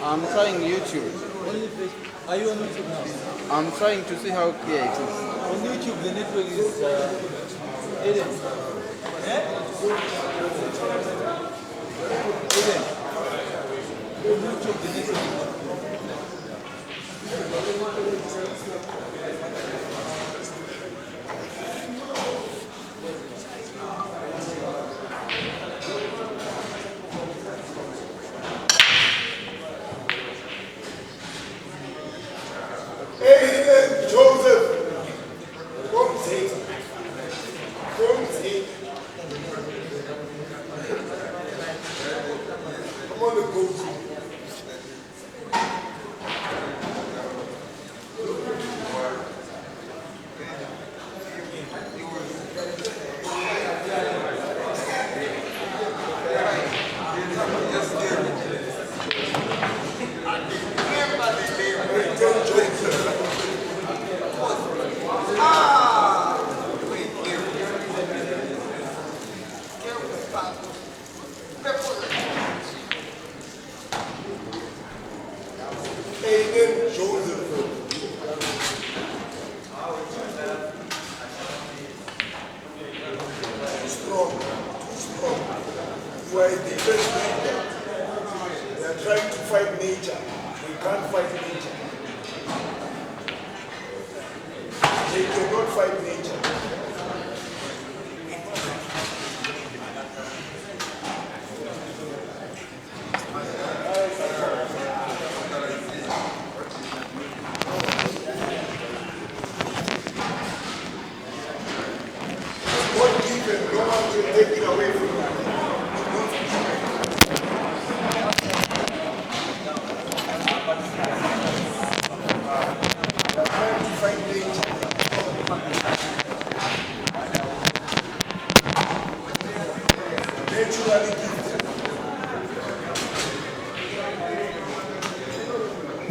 I'm trying YouTube. Are you on YouTube now? I'm trying to see how clear it is. On YouTube, the network is Aden. Eh? Aden. On YouTube, the network is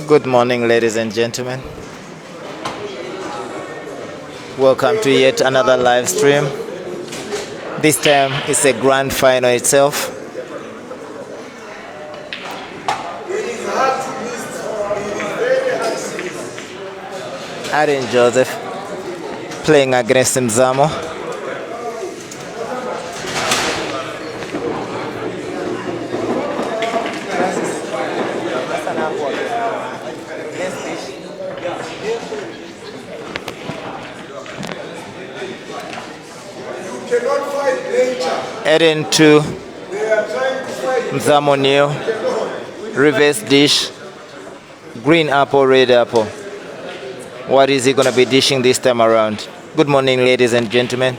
Good morning, ladies and gentlemen. Welcome to yet another live stream. This time it's a grand final itself. Aden Joseph playing against Mzamo. Aden to Mzamo new reverse dish, green apple, red apple. What is he going to be dishing this time around? Good morning, ladies and gentlemen.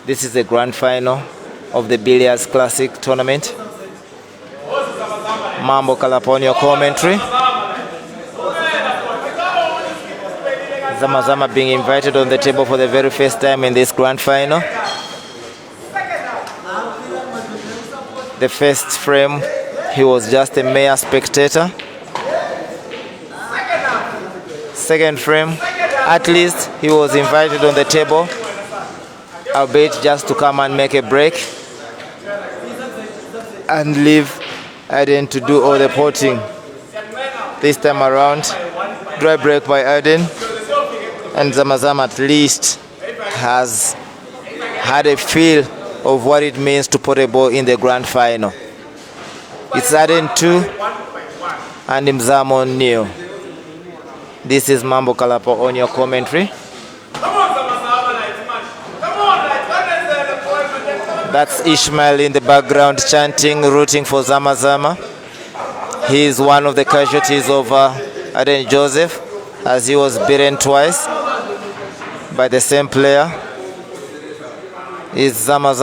This is the grand final of the Billiards Classic tournament. Mambo California commentary. Zama being invited on the table for the very first time in this grand final. The first frame, he was just a mere spectator. Second frame, at least he was invited on the table, albeit just to come and make a break and leave Aden to do all the potting. This time around, dry break by Aden, and Zama at least has had a feel of what it means to put a ball in the grand final. It's Aden 2 and Mzamo 0. This is Mambo Kalapo on your commentary. That's Ishmael in the background chanting, rooting for Zama. He is one of the casualties of Aden Joseph, as he was beaten twice by the same player. Is Zama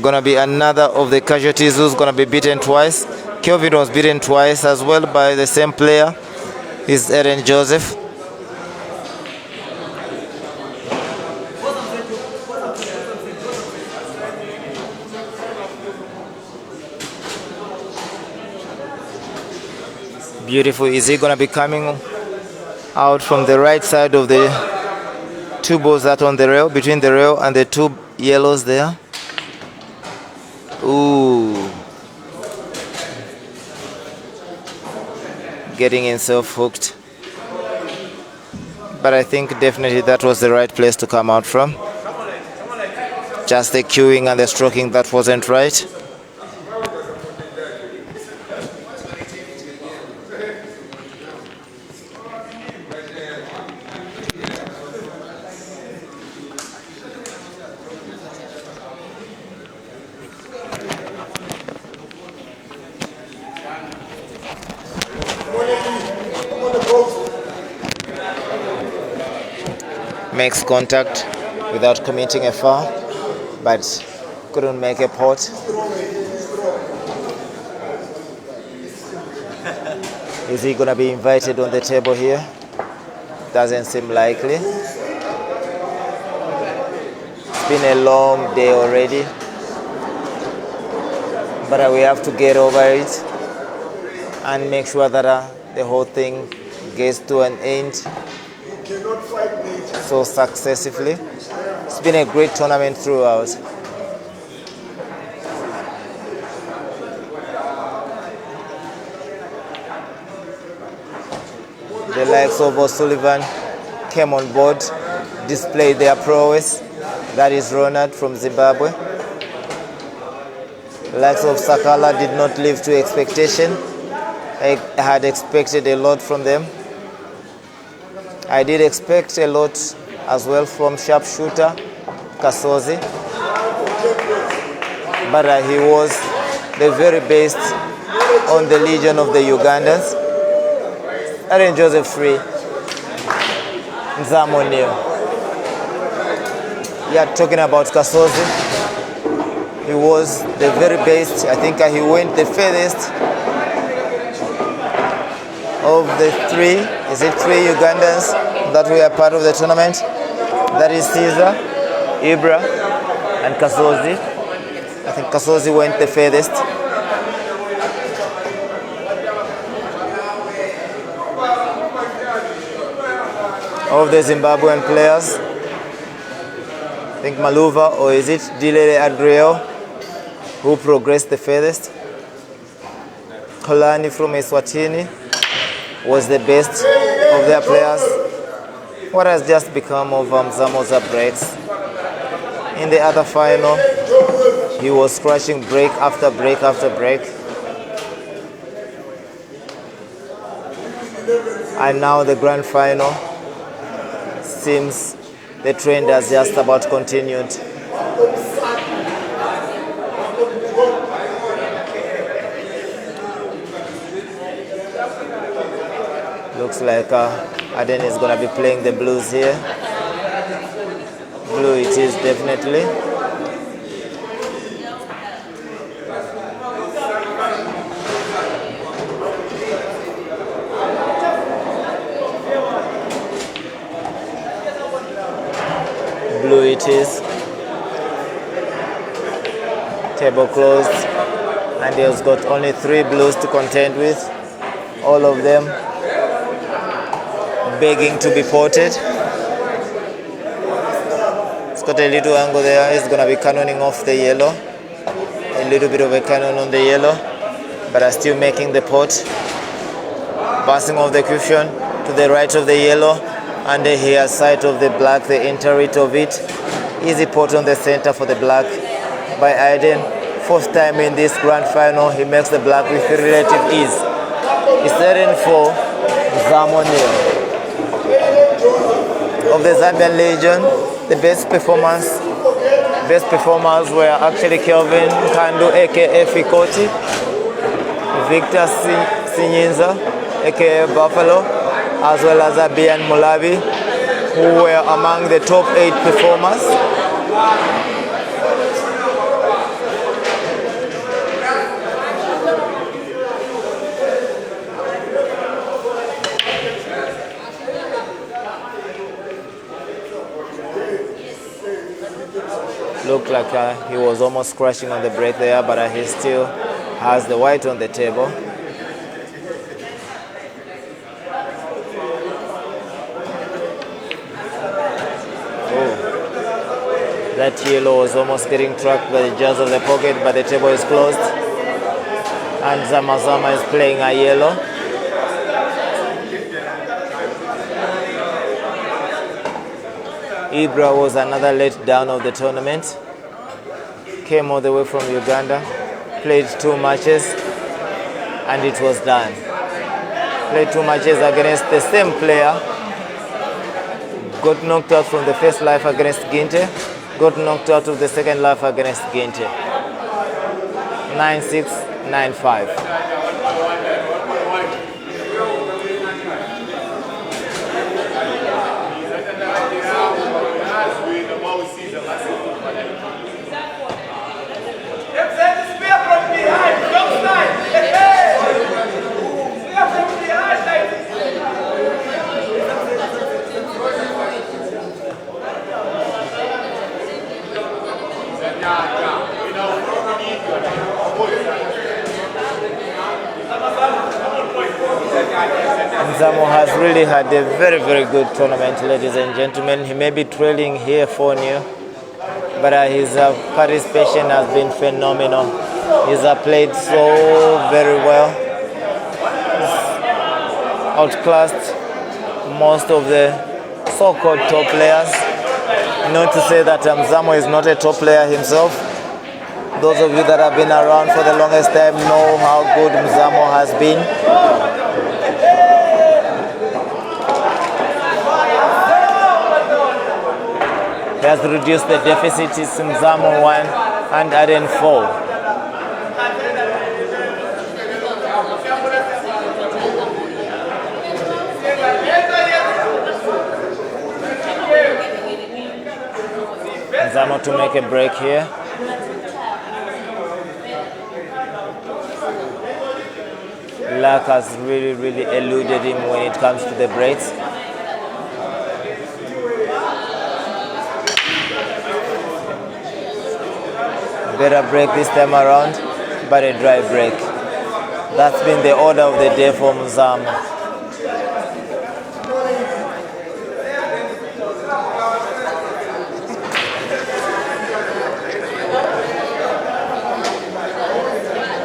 gonna be another of the casualties who's gonna be beaten twice? Kelvin was beaten twice as well by the same player. Is Aden Joseph. Beautiful. Is he gonna be coming out from the right side of the two balls that on the rail, between the rail and the two yellows there? Ooh. Getting himself hooked. But I think definitely that was the right place to come out from. Just the cueing and the stroking that wasn't right. Makes contact without committing a foul, but couldn't make a pot. Is he gonna be invited on the table here? Doesn't seem likely. It's been a long day already, but we have to get over it and make sure that the whole thing gets to an end so successively. It's been a great tournament throughout. The likes of O'Sullivan came on board, displayed their prowess. That is Ronald from Zimbabwe. The likes of Sakala did not live to expectation. I had expected a lot from them. I did expect a lot as well from sharpshooter Kasozi, but he was the very best on the Legion of the Ugandans. Aden Joseph free, Mzamo nil. Yeah, talking about Kasozi, he was the very best. I think he went the furthest of the three Ugandans that were part of the tournament. That is Caesar, Ibra, and Kasozi. I think Kasozi went the furthest. Of the Zimbabwean players, I think Maluva, or is it Dilele Adriel, who progressed the furthest. Kolani from Eswatini was the best of their players. What has just become of Mzamo's breaks? In the other final, he was scratching break after break after break. And now the grand final seems the trend has just about continued. Looks like Aden is going to be playing the blues here. Blue it is definitely. it is. Table closed, and he has got only 3 blues to contend with, all of them begging to be ported. It's got a little angle there. He's going to be cannoning off the yellow. A little bit of a cannon on the yellow, but are still making the pot. Passing off the cushion to the right of the yellow, and he has sight of the black, the interior of it. Easy pot on the center for the black by Aden. 4th time in this grand final, he makes the black with relative ease. It's 13-4, Mzamo nil. Of the Zambian Legion, the best performers were actually Kelvin Kandu, aka Fikoti, Victor Sinyinza, aka Buffalo, as well as Abian Mulabi, who were among the top 8 performers. Looked like he was almost crashing on the break there, but he still has the white on the table. Oh, that yellow was almost getting tracked by the jaws of the pocket, but the table is closed. And Zama is playing a yellow. Ibra was another letdown of the tournament. Came all the way from Uganda, played 2 matches, and it was done. Played 2 matches against the same player. Got knocked out from the first life against Ginte. Got knocked out of the second life against Ginte. 9-6, 9-5. Mzamo has really had a very, very good tournament, ladies and gentlemen. He may be trailing here 4-0, but his participation has been phenomenal. He's played so very well. He's outclassed most of the so-called top players. Not to say that Mzamo is not a top player himself. Those of you that have been around for the longest time know how good Mzamo has been. He has reduced the deficit to Mzamo 1 and Aden 4. Zama to make a break here. Luck has really eluded him when it comes to the breaks. Better break this time around, but a dry break. That's been the order of the day for Mzamo.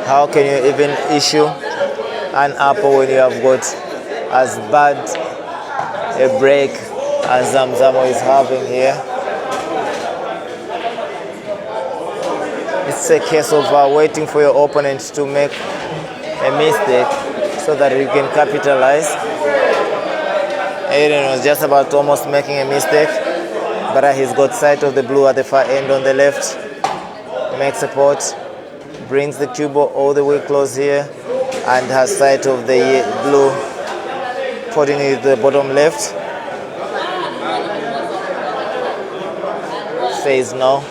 How can you even issue an apple when you have got as bad a break as Mzamo is having here? It's a case of waiting for your opponent to make a mistake so that you can capitalize. Aden was just about almost making a mistake, but he's got sight of the blue at the far end on the left. Makes a pot, brings the cube all the way close here, and has sight of the blue, putting it the bottom left. Says no,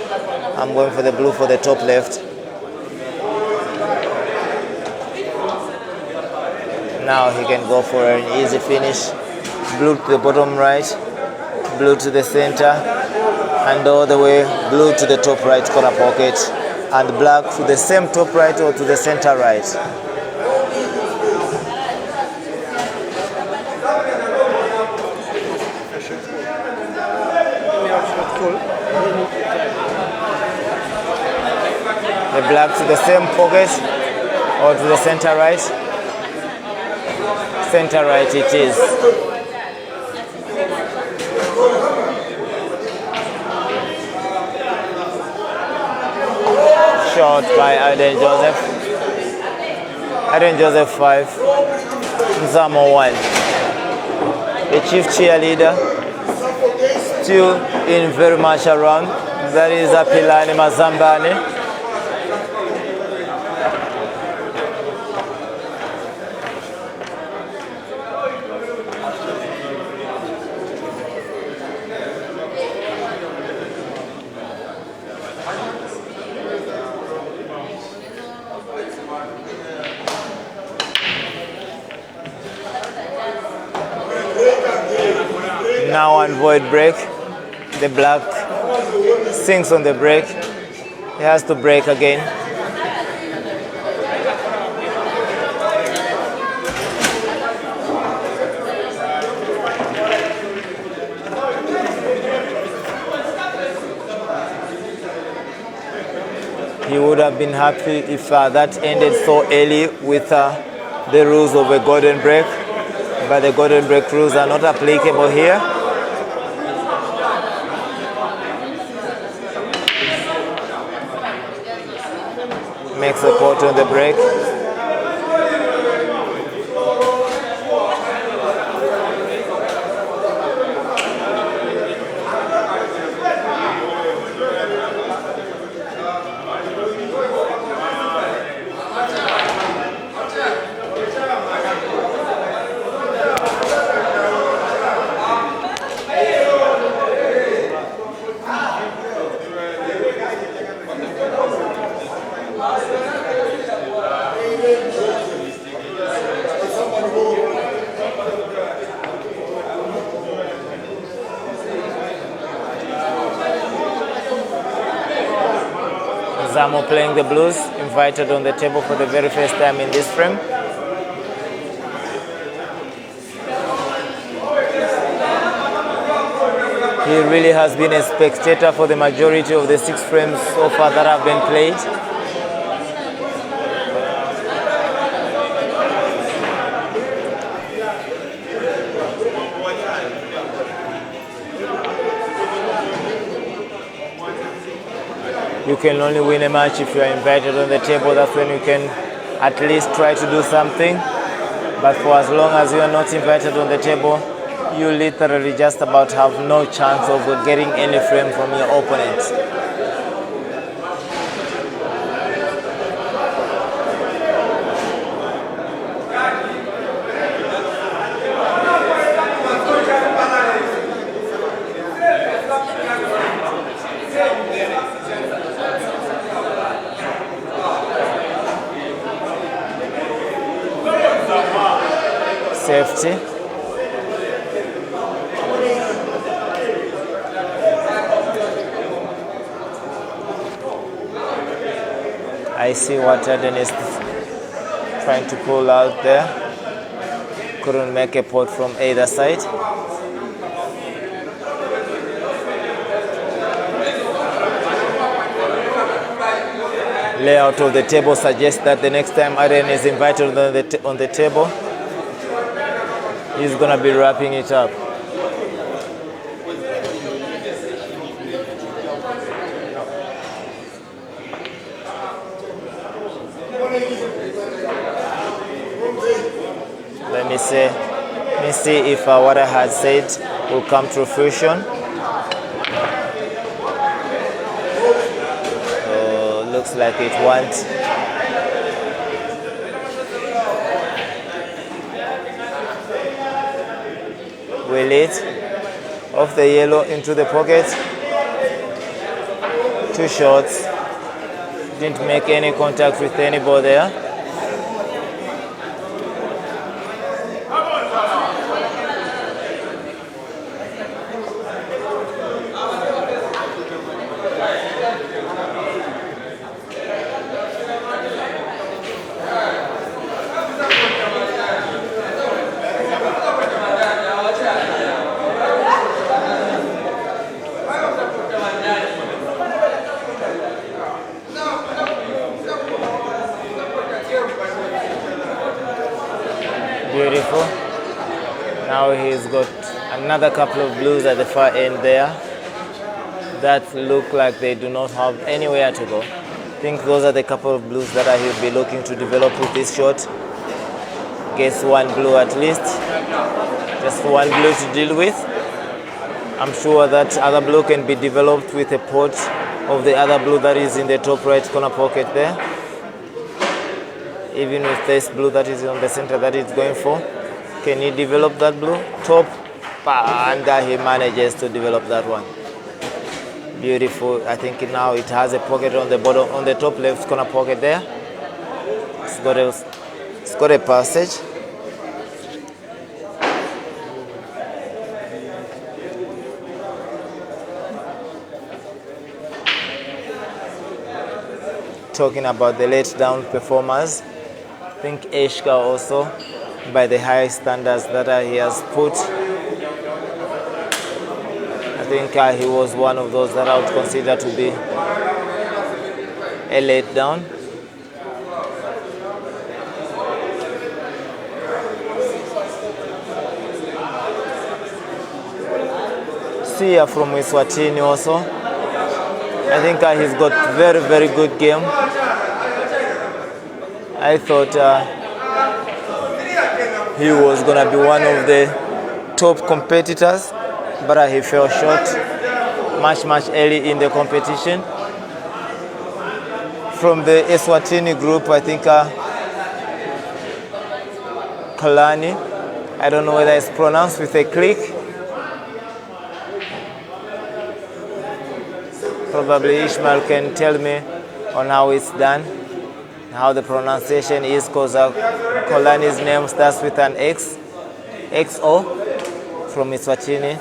I'm going for the blue for the top left. Now he can go for an easy finish. Blue to the bottom right, blue to the center, and all the way blue to the top right corner pocket, and black to the same top right or to the center right. The black to the same pocket or to the center right. Center right it is. Shot by Aden Joseph. Aden Joseph 5, Mzamo 1. The chief cheerleader still in very much around. That is Apilani Mazambani. Now on void break, the black sinks on the break. He has to break again. He would have been happy if that ended so early with the rules of a golden break, but the golden break rules are not applicable here. Makes a pot on the break. Zama playing the blues, invited on the table for the very first time in this frame. He really has been a spectator for the majority of the 6 frames so far that have been played. You can only win a match if you are invited on the table. That's when you can at least try to do something. But for as long as you are not invited on the table, you literally just about have no chance of getting any frame from your opponent. Safety. I see what Aden is trying to pull out there. Couldn't make a pot from either side. Layout of the table suggests that the next time Aden is invited on the table, he's gonna be wrapping it up. Let me see if what I had said will come to fruition. Looks like it won't. Will it? Off the yellow into the pocket. 2 shots. Didn't make any contact with any ball there. Beautiful. Now he's got another couple of blues at the far end there that look like they do not have anywhere to go. I think those are the couple of blues that he'll be looking to develop with this shot. Gets one blue at least. Just one blue to deal with. I'm sure that other blue can be developed with a pot of the other blue that is in the top right corner pocket there. Even with this blue that is on the center that it's going for. Can he develop that blue? Top, and he manages to develop that one. Beautiful. I think now it has a pocket on the bottom, on the top left corner pocket there. It's got a passage. Talking about the late down performers, I think Eshka also, by the high standards that he has put, I think he was one of those that I would consider to be a late down. Sia from Eswatini also. I think he's got very good game. I thought he was gonna be one of the top competitors, but he fell short much early in the competition. From the Eswatini group, I think Kalani, I don't know whether it's pronounced with a click. Probably Ishmael can tell me on how it's done, how the pronunciation is, because Kolani's name starts with an X, XO from Eswatini.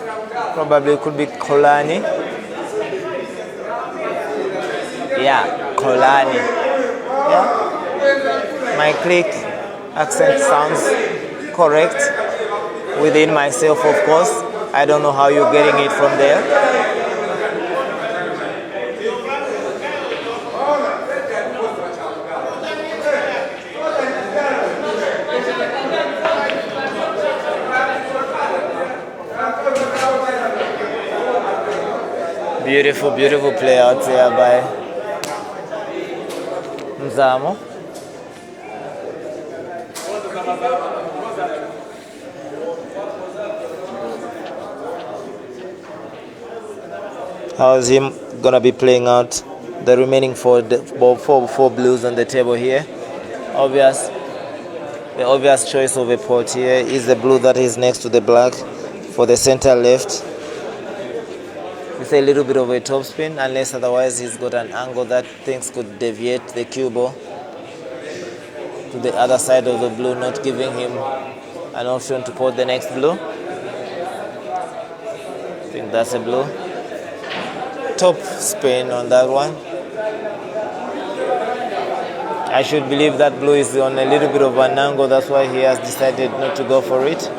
Probably it could be Kolani. Yeah, Kolani. Yeah. My click accent sounds correct within myself, of course. I don't know how you're getting it from there. Beautiful play out there by Mzamo. How is him gonna be playing out the remaining four blues on the table here? The obvious choice of a pot here is the blue that is next to the black for the center left. With a little bit of a top spin, unless otherwise he's got an angle that things could deviate the cue ball to the other side of the blue, not giving him an option to pot the next blue. I think that's a blue. Top spin on that one. I should believe that blue is on a little bit of an angle, that's why he has decided not to go for it.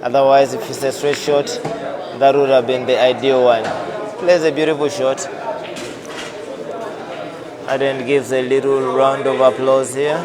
Otherwise, if it's a straight shot, that would have been the ideal one. Plays a beautiful shot. Aden gives a little round of applause here.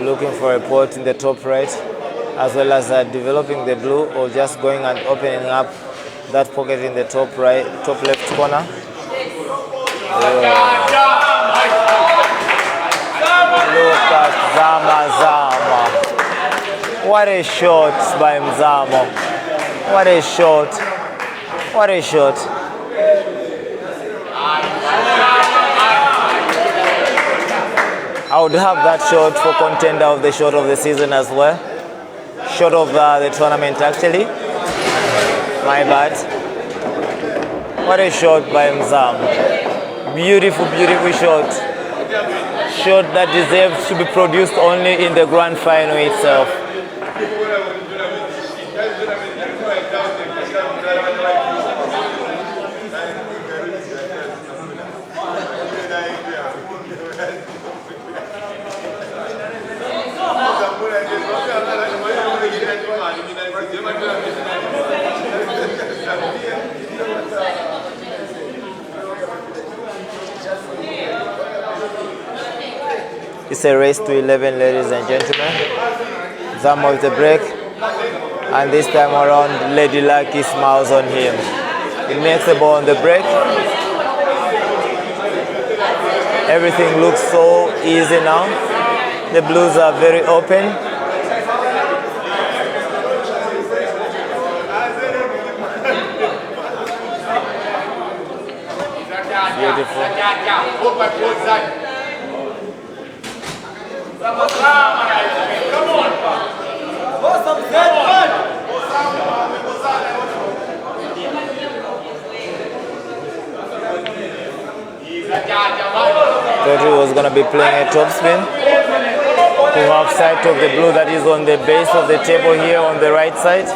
Looking for a pot in the top right, as well as developing the blue, or just going and opening up that pocket in the top right, top left corner. Look at Zama. What a shot by Mzamo. What a shot. What a shot. I would have that shot for contender of the shot of the season as well. Shot of the tournament actually. My bad. What a shot by Mzamo. Beautiful shot. shot that deserves to be produced only in the grand final itself. It's a race to 11, ladies and gentlemen. Zama with the break, and this time around, Lady Lucky smiles on him. He makes the ball on the break. Everything looks so easy now. The blues are very open. Beautiful. Thought he was going to be playing a top spin to have sight of the blue that is on the base of the table here on the right side.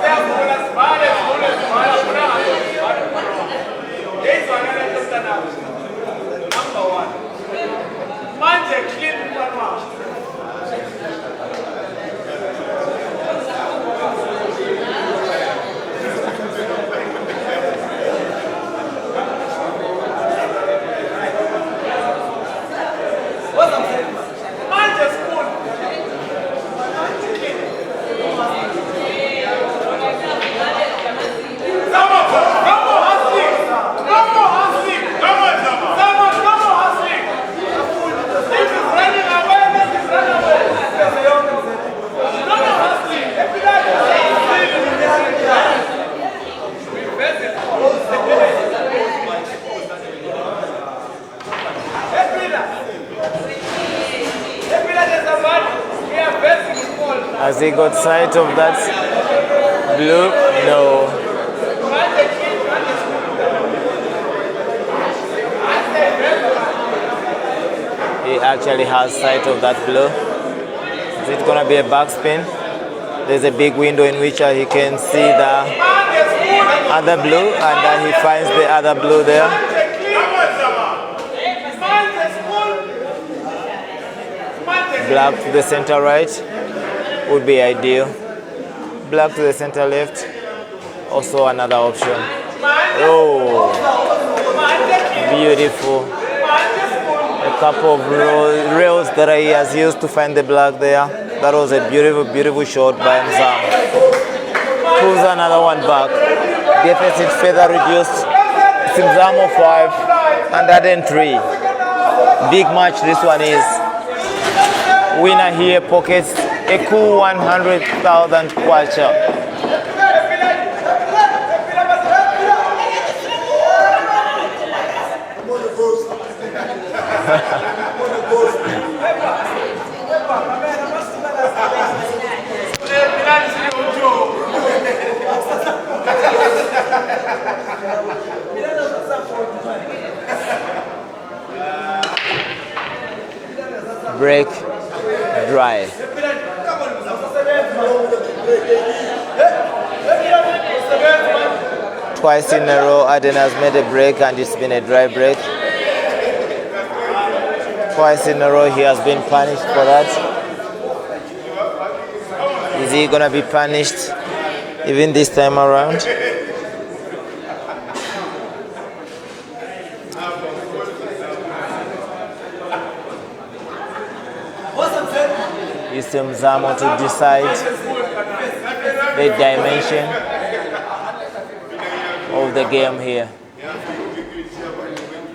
Has he got sight of that blue? No. He actually has sight of that blue. Is it going to be a backspin? There's a big window in which he can see the other blue, and he finds the other blue there. Black to the center right would be ideal. Black to the center left, also another option. Oh, beautiful. A couple of rails that he has used to find the black there. That was a beautiful, beautiful shot by Mzamo. Pulls another one back. Deficit further reduced. It's Mzamo 5 and Aden 3. Big match this one is. Winner here pockets a cool 100,000 kwacha. Break, dry. Twice in a row, Aden has made a break and it's been a dry break. Twice in a row, he has been punished for that. Is he gonna be punished even this time around? It's Mzamo to decide the dimension of the game here.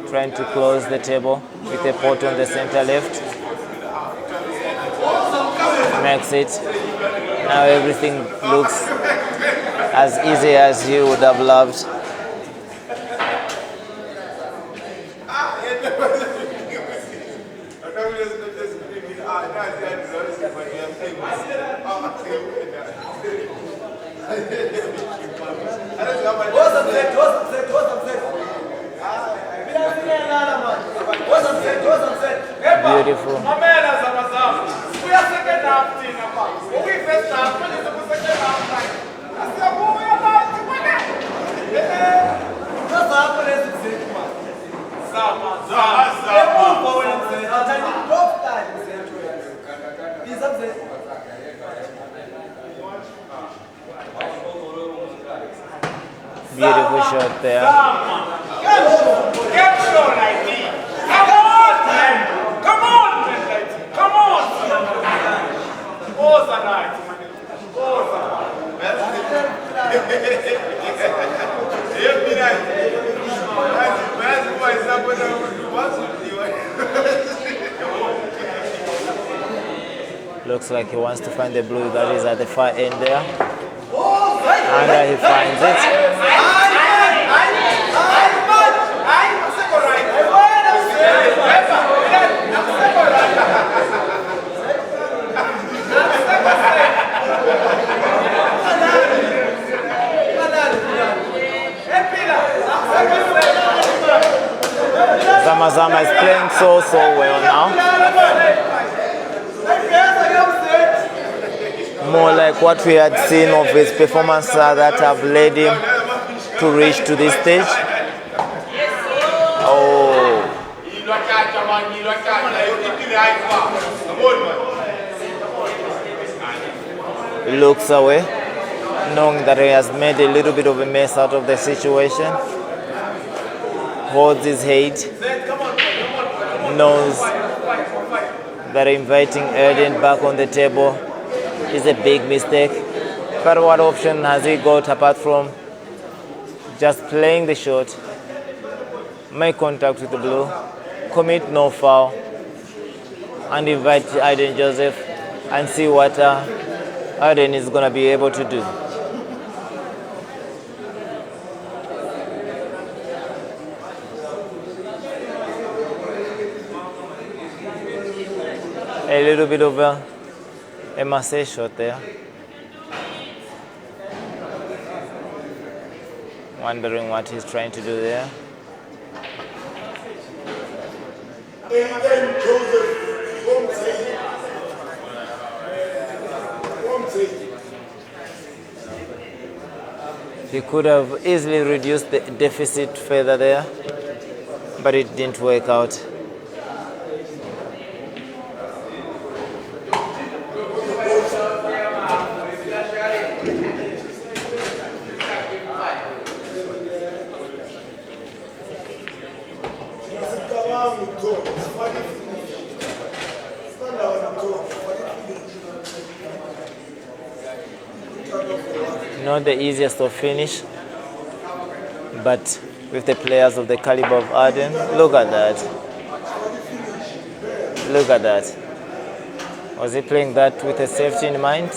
Trying to close the table with a pot on the center left. Makes it. Now everything looks as easy as you would have loved. Beautiful. Beautiful shot there. Looks like he wants to find the blue that is at the far end there. And he finds it. Zama is playing so well now. More like what we had seen of his performances that have led him to reach to this stage. Oh. Looks away, knowing that he has made a little bit of a mess out of the situation. Holds his head, knows that inviting Aden back on the table is a big mistake. But what option has he got apart from just playing the shot, make contact with the blue, commit no foul, and invite Aden Joseph and see what Aden is going to be able to do. A little bit of a massage shot there. Wondering what he's trying to do there. He could have easily reduced the deficit further there, but it didn't work out. Not the easiest of finish, but with the players of the caliber of Aden, look at that. Look at that. Was he playing that with a safety in mind?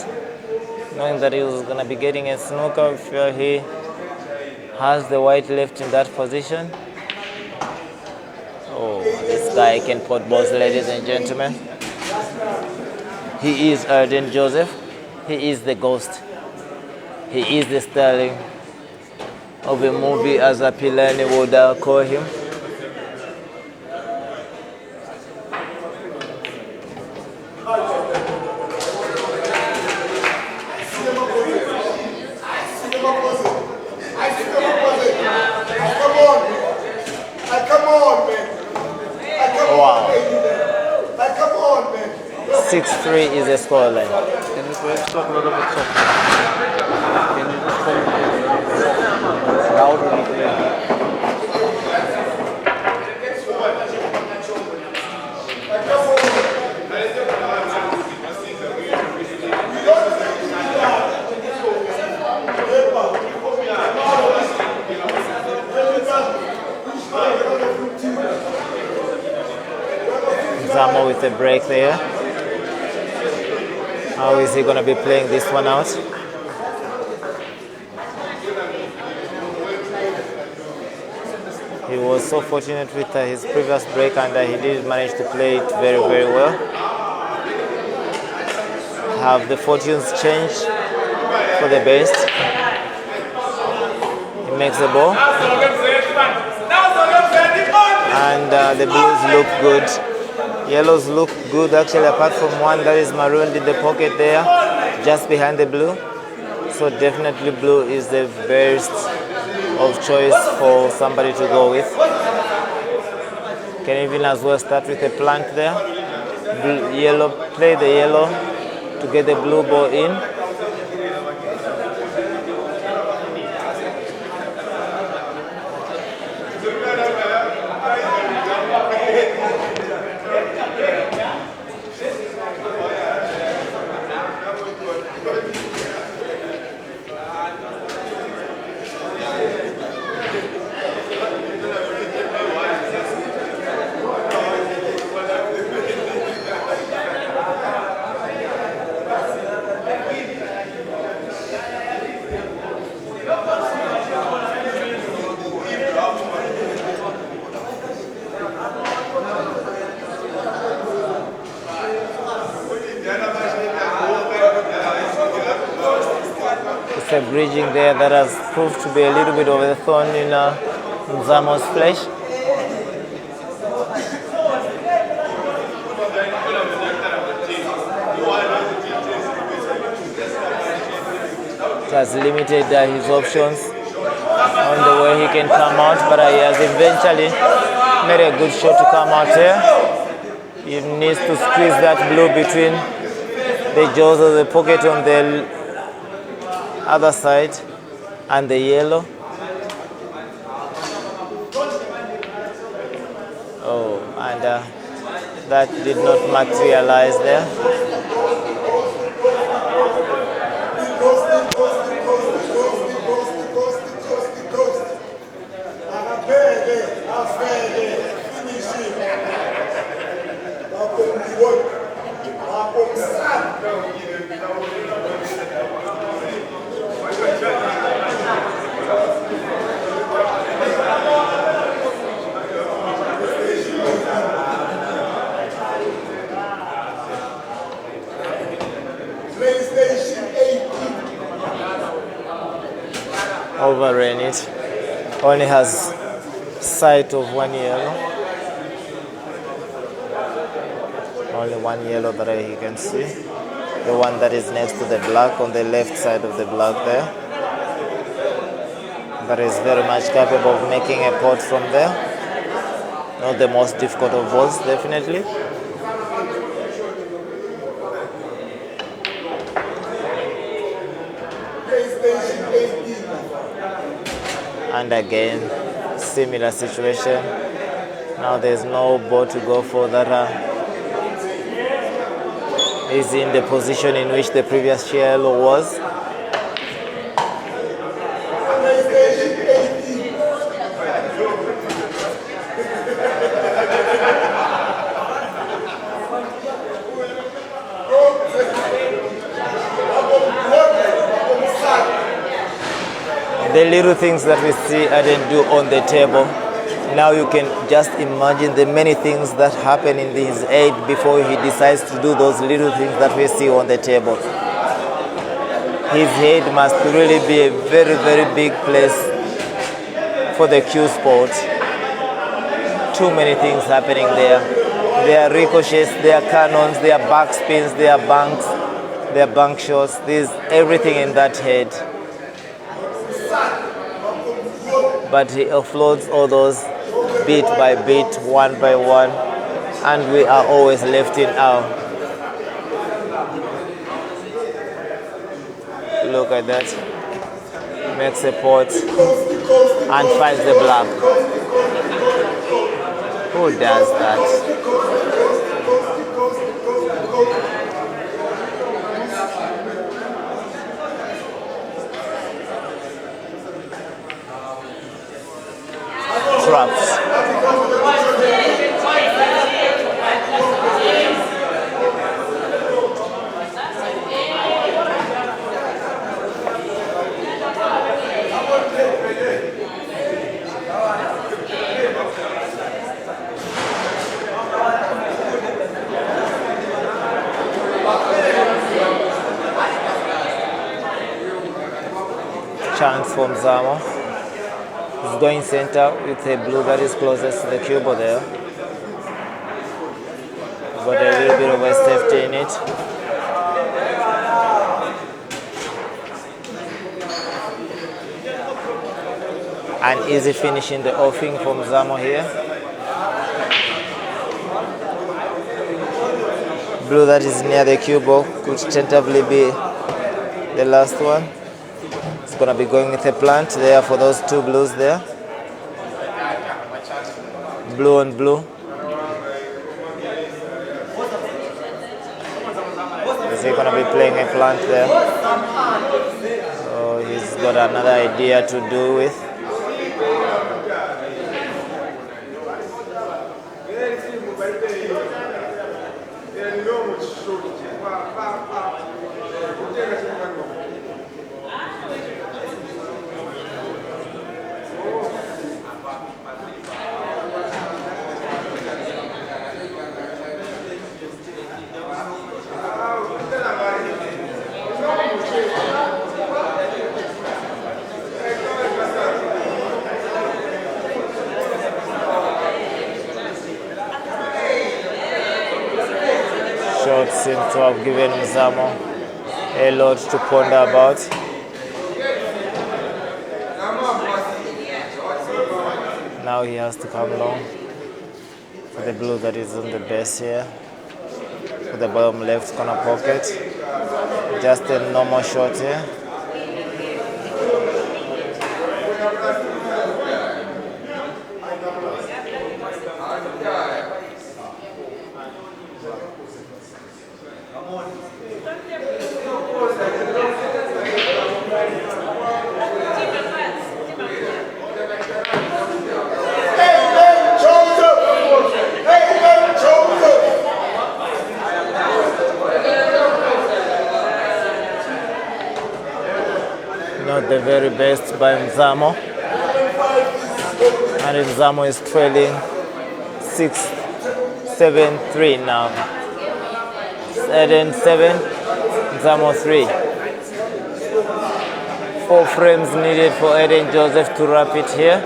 Knowing that he was going to be getting a snooker if he has the white left in that position. Oh, this guy can pot balls, ladies and gentlemen. He is Aden Joseph. He is the ghost. He is the sterling of a movie, as a Pilani would call him. Wow. 6-3 is the scoreline. Can you please talk a little bit softer? Can you just talk louder? Zama with a break there. How is he going to be playing this one out? He was so fortunate with his previous break, and he did manage to play it very, very well. Have the fortunes changed for the best? He makes the ball. And the Blues look good Yellows look good actually, apart from one that is marooned in the pocket there, just behind the blue. So definitely blue is the best of choice for somebody to go with. Can even as well start with a plank there. Yellow, play the yellow to get the blue ball in. It's a bridging there that has proved to be a little bit of a thorn in Mzamo's flesh. It has limited his options on the way he can come out, but he has eventually made a good shot to come out here. He needs to squeeze that blue between the jaws of the pocket on the other side and the yellow. Oh, and that did not materialize there. Overran it. Only has sight of one yellow. Only one yellow that he can see. The one that is next to the black on the left side of the black there. That is very much capable of making a pot from there. Not the most difficult of balls, definitely. And again, similar situation. Now there's no ball to go for that is in the position in which the previous yellow was. The little things that we see Aden do on the table, now you can just imagine the many things that happen in his head before he decides to do those little things that we see on the table. His head must really be a very, very big place for the cue sport. Too many things happening there. There are ricochets, there are cannons, there are backspins, there are banks, there are bank shots. There's everything in that head. But he offloads all those bit by bit, one by one, and we are always left in awe. Look at that. Makes a pot and finds the black. Who does that? Traps. Chance from Zama. He's going center with a blue that is closest to the cube there. little bit of a safety in it. An easy finish in the offing from Mzamo here. Blue that is near the cue ball could tentatively be the last one. It's gonna be going with a plant there for those two blues there. Blue on blue. Is he gonna be playing a plant there? So he's got another idea to do with. Short seems to have given Mzamo a lot to ponder about. Now he has to come long for the blue that is on the base here. For the bottom left corner pocket. Just a normal shot here. Not the very best by Mzamo, and Mzamo is trailing 6-7-3 now. Aden 7, Mzamo 3. 4 frames needed for Aden Joseph to wrap it here.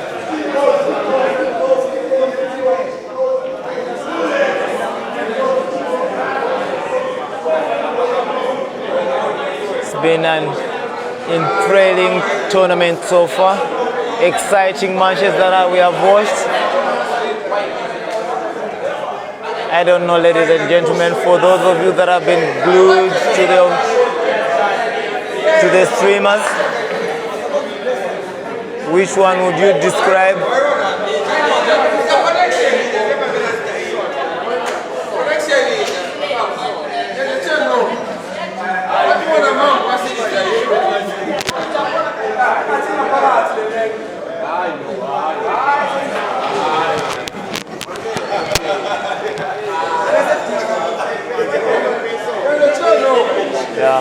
It's been an enthralling tournament so far. Exciting matches that we have watched. I don't know, ladies and gentlemen, for those of you that have been glued to the streamers, which one would you describe? Yeah.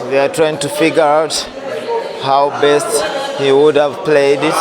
They are trying to figure out how best he would have played it.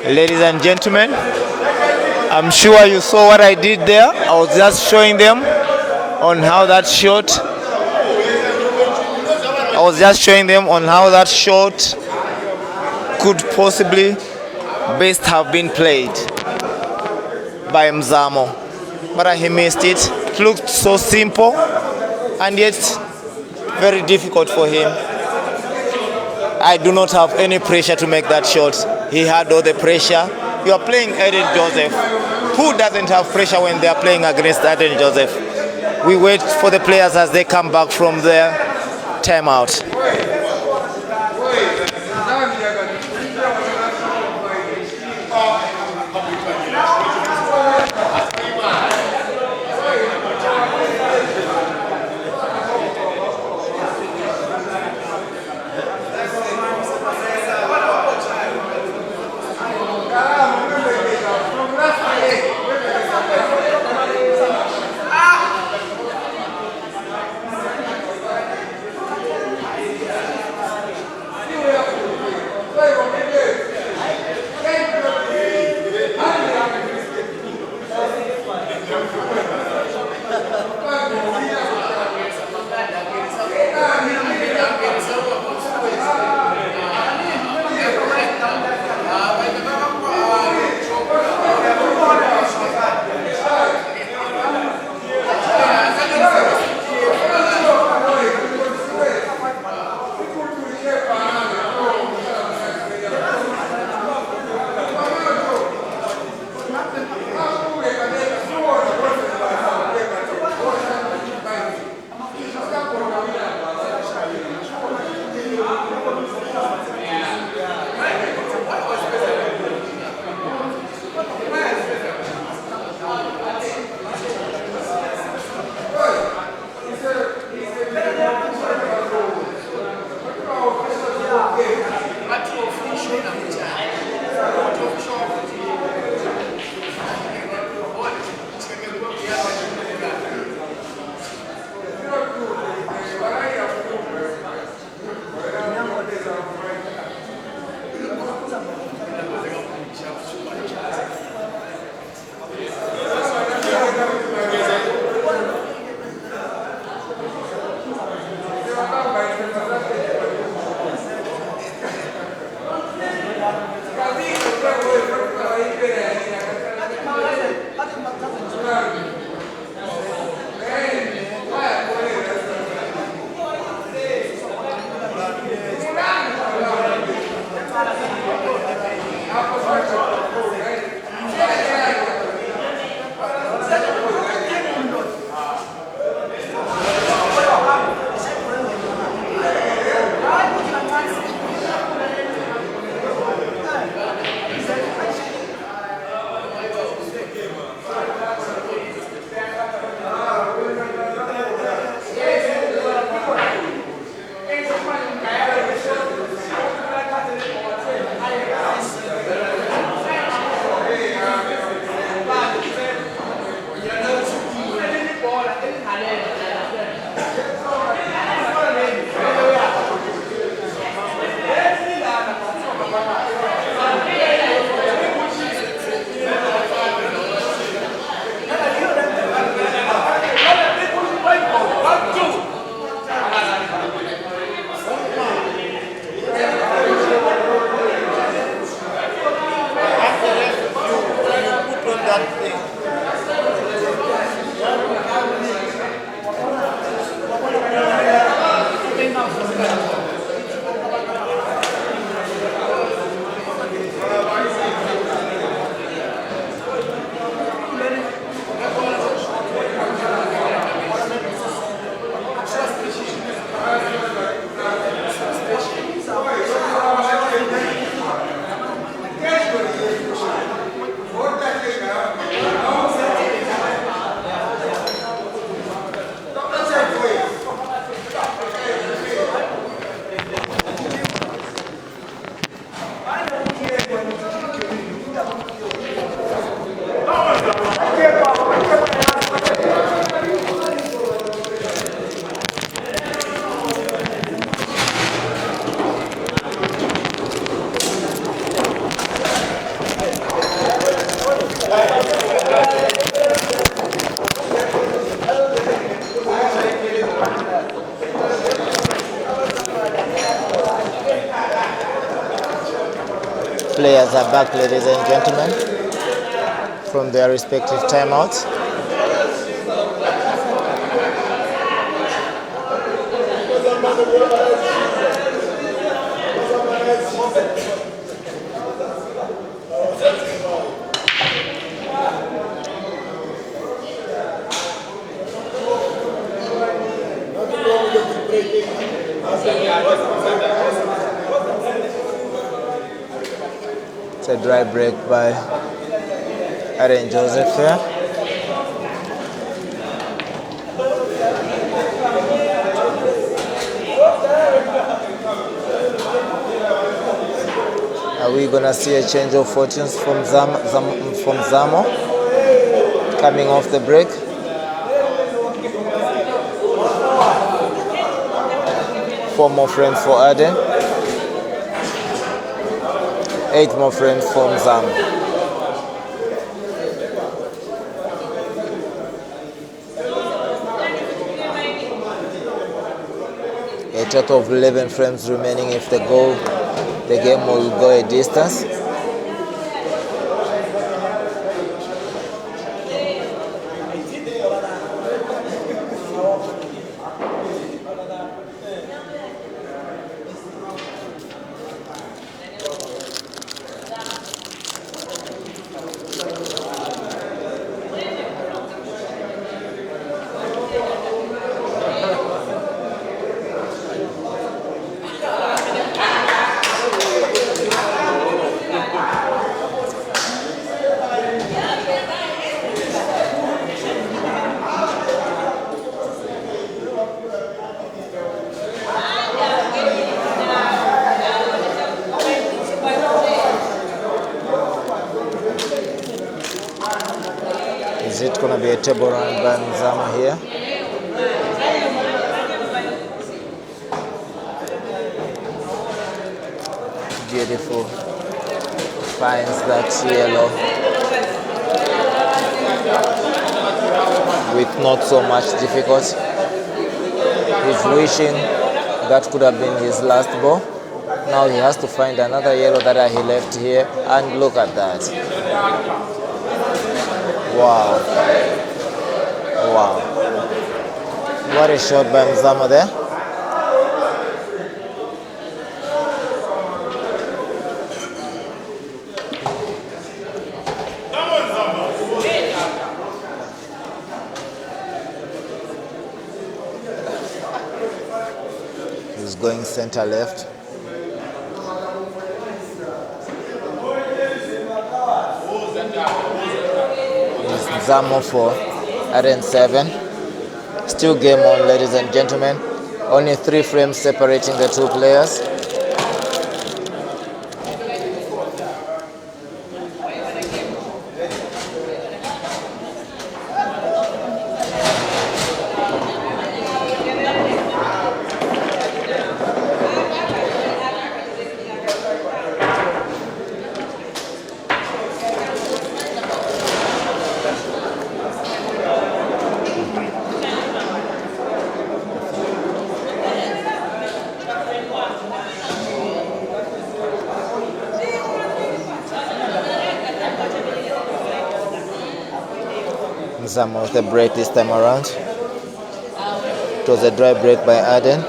Ladies and gentlemen, I'm sure you saw what I did there. I was just showing them on how that shot. Could possibly best have been played by Mzamo, but he missed it. It looked so simple and yet very difficult for him. I do not have any pressure to make that shot. He had all the pressure. You are playing Aden Joseph. Who doesn't have pressure when they are playing against Aden Joseph? We wait for the players as they come back from their timeout. players are back, ladies and gentlemen, from their respective timeouts. It's a dry break by Aden Joseph here. Are we gonna see a change of fortunes from Zamo coming off the break? Four more frames for Aden. 8 more frames for Mzamo. A total of 11 frames remaining. If they go, the game will go a distance. Is it going to be a table run by Zama here? Beautiful. Finds that yellow with not so much difficulty. He's wishing that could have been his last ball. Now he has to find another yellow that he left here, and look at that. Wow. Wow. What a shot by Mzamo there. He's going center left. Zama for Aden 7. Still game on, ladies and gentlemen. Only 3 frames separating the two players. Zama with a break this time around. It was a dry break by Aden.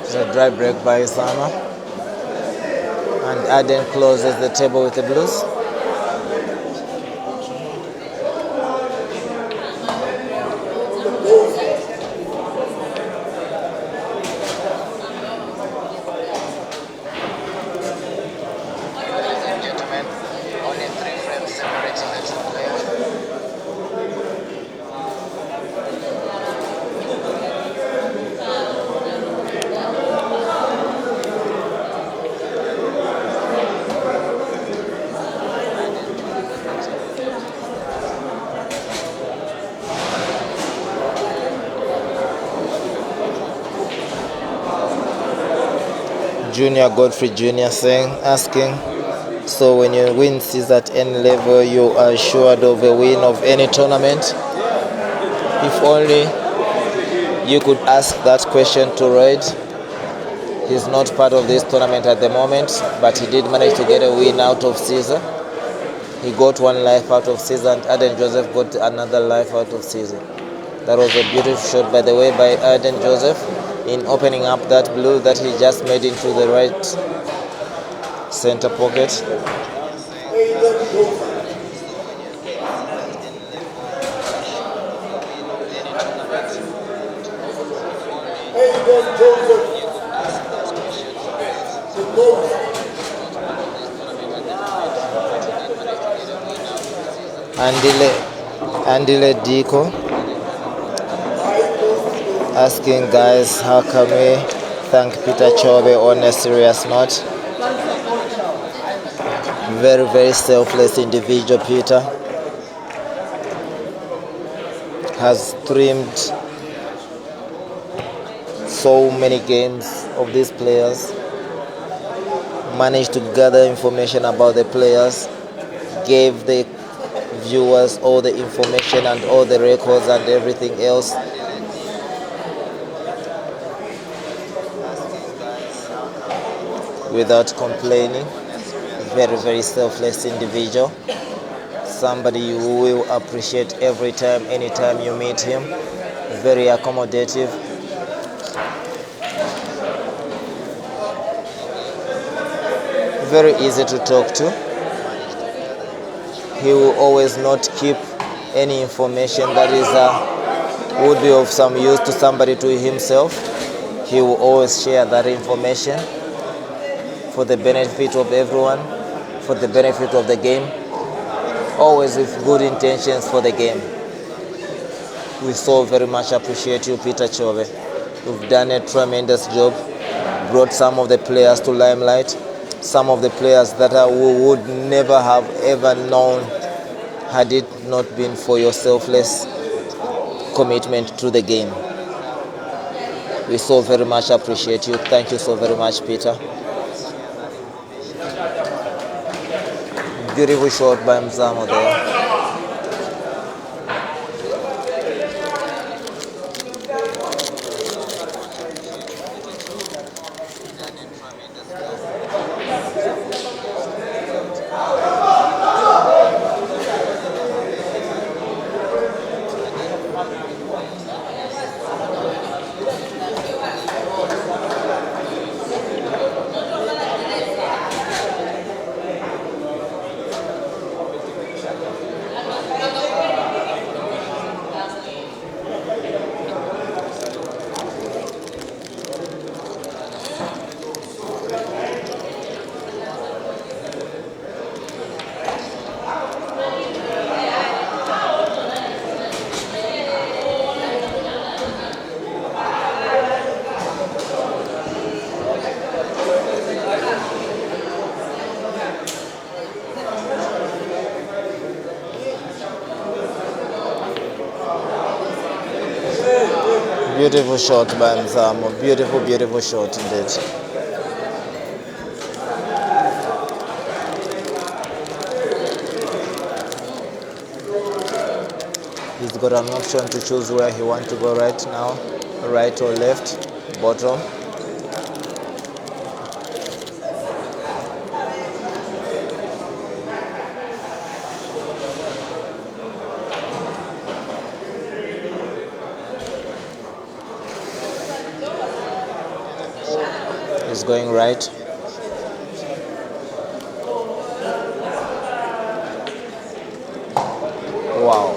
It's a dry break by Zama. And Aden closes the table with the blues. Gentlemen, only 3 frames separating the two players. Junior Godfrey Jr. asking, so when you win Caesar at any level, you are assured of a win of any tournament? If only you could ask that question to Red. He's not part of this tournament at the moment, but he did manage to get a win out of Caesar. He got 1 life out of Caesar, and Aden Joseph got another life out of Caesar. That was a beautiful shot, by the way, by Aden Joseph in opening up that blue that he just made into the right center pocket. Andile Diko asking, guys, how can we thank Peter Chobe on a serious note? Very, very selfless individual. Peter has streamed so many games of these players, managed to gather information about the players, gave the viewers all the information and all the records and everything else. Without complaining. Very, very selfless individual. Somebody you will appreciate every time, anytime you meet him. Very accommodative. Very easy to talk to. He will always not keep any information that is would be of some use to somebody to himself. He will always share that information for the benefit of everyone, for the benefit of the game, always with good intentions for the game. We so very much appreciate you, Peter Chobe. You've done a tremendous job, brought some of the players to limelight, some of the players that we would never have ever known had it not been for your selfless commitment to the game. We so very much appreciate you. Thank you so very much, Peter. Beautiful shot by Mzamo there. Beautiful shot by Mzamo. Beautiful, beautiful shot indeed. He's got an option to choose where he wants to go right now, right or left, bottom. He's going right. Wow.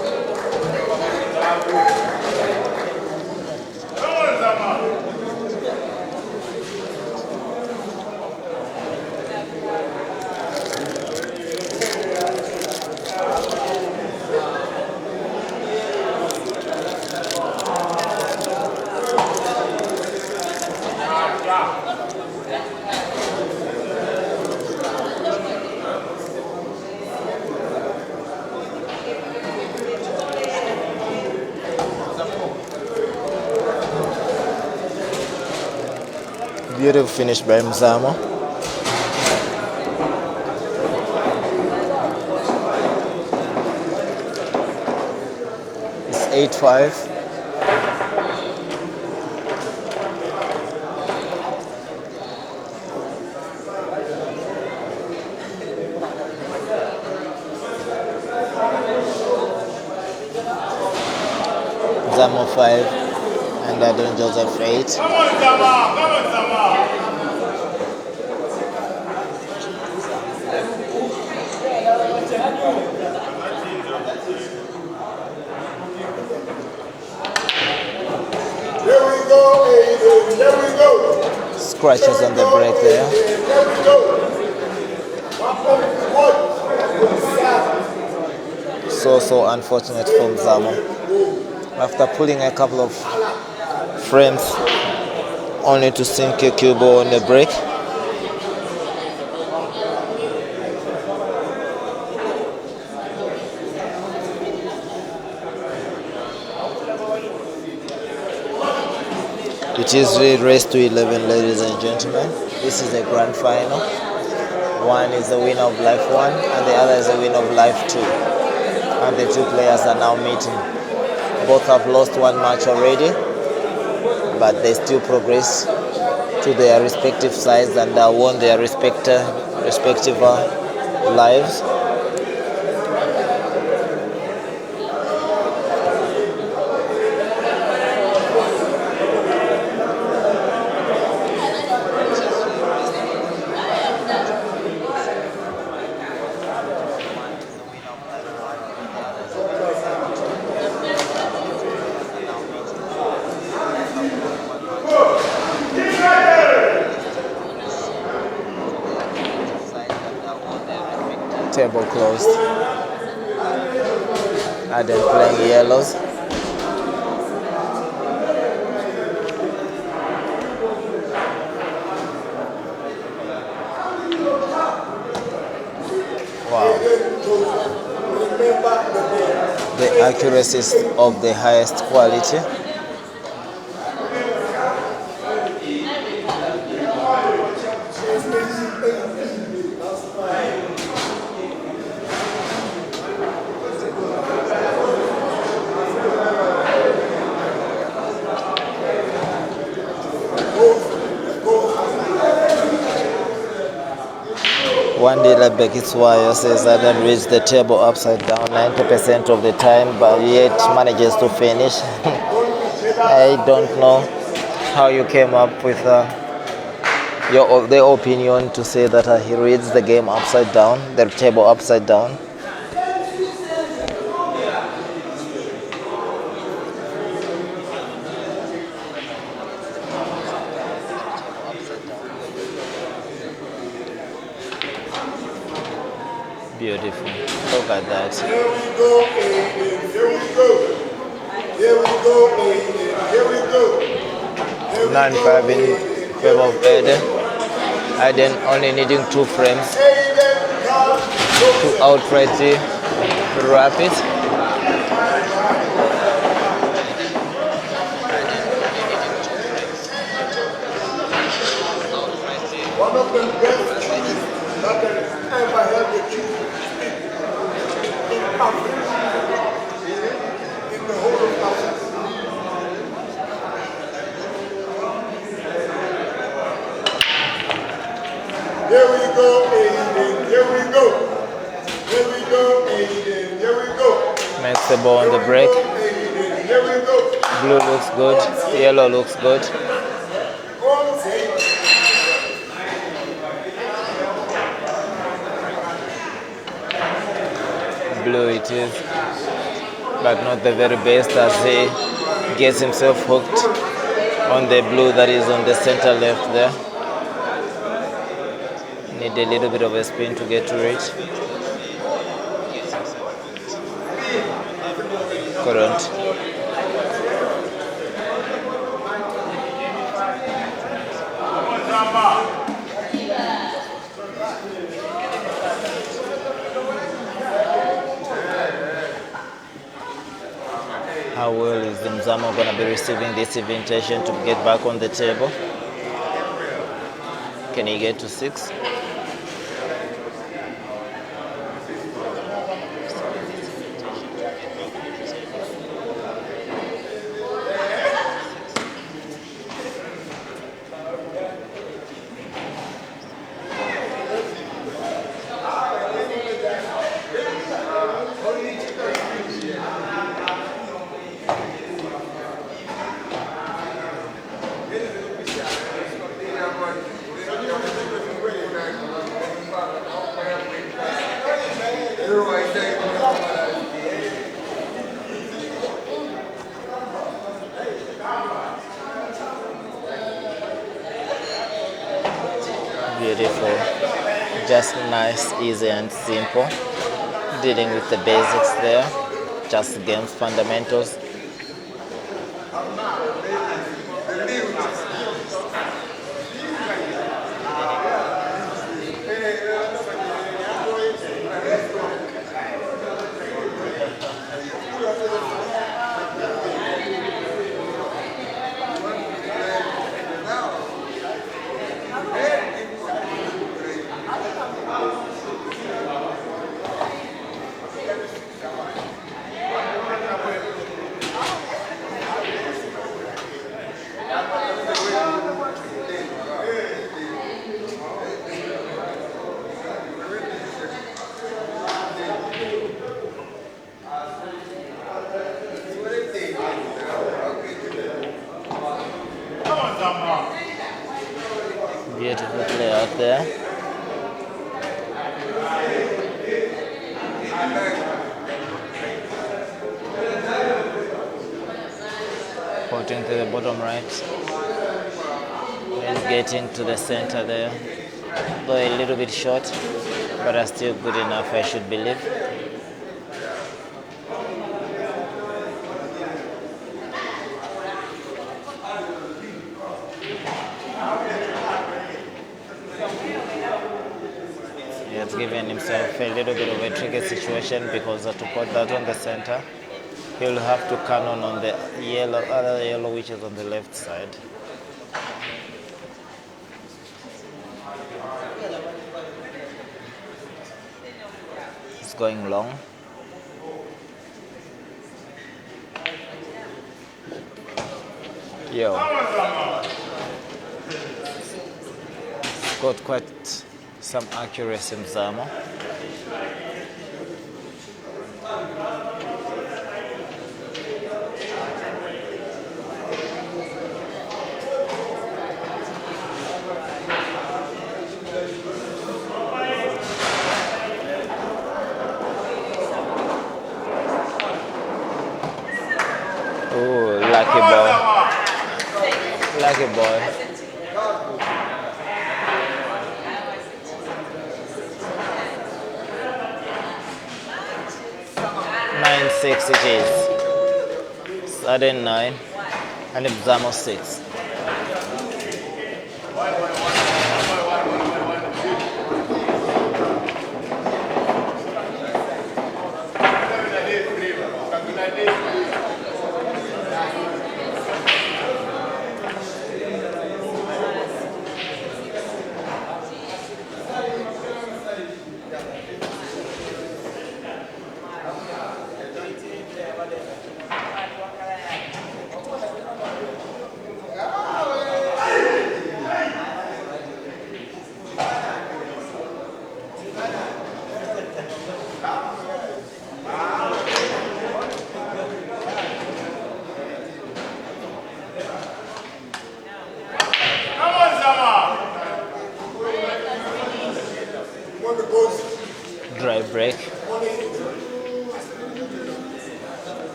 Beautiful finish by Mzamo. It's 8-5. Zama 5 and Aden Joseph 8. Come on, Zama! Come on, Zama! Here we go, Aden. Here we go. Scratches on the break there. Here we go. So unfortunate for Mzamo. After pulling a couple of frames, only to sink a cue ball on the break. It is race to 11, ladies and gentlemen. This is a grand final. One is the winner of life 1 and the other is the winner of life 2. And the two players are now meeting. Both have lost one match already, but they still progress to their respective sides and won their respective lives. Table closed. Aden playing yellows. Wow. The accuracy is of the highest quality. One dealer Beckett's wire says Aden reached the table upside down 90% of the time, but yet manages to finish. I don't know how you came up with the opinion to say that he reads the game upside down, the table upside down. Beautiful. Look at that. Here we go, Aden. Here we go. Here we go, Aden. Here we go. 9-5 in favor of Aden. Aden only needing 2 frames to outrightly wrap it. One of the best cheese that can ever have the cheese in Africa. In the whole of Africa. Here we go, Aden. Here we go. Here we go, Aden. Here we go. Makes the ball on the break. Here we go. Blue looks good. Yellow looks good. Blue it is, but not the very best, as he gets himself hooked on the blue that is on the center left there. Need a little bit of a spin to get to it. Couldn't. How well is Mzamo going to be receiving this invitation to get back on the table? Can he get to 6? Beautiful. Just nice, easy and simple. Dealing with the basics there. Just the game's fundamentals. Beautiful play out there. Potting to the bottom right. And getting to the center there. Though a little bit short, but are still good enough, I should believe. He has given himself a little bit of a tricky situation because to put that on the center, he'll have to cannon on the other yellow, which is on the left side. It's going long. Yo. It's got quite some accuracy in Zama. Oh, lucky boy. Lucky boy. 9-6 it is. Aden 9 and Mzamo 6. Dry break.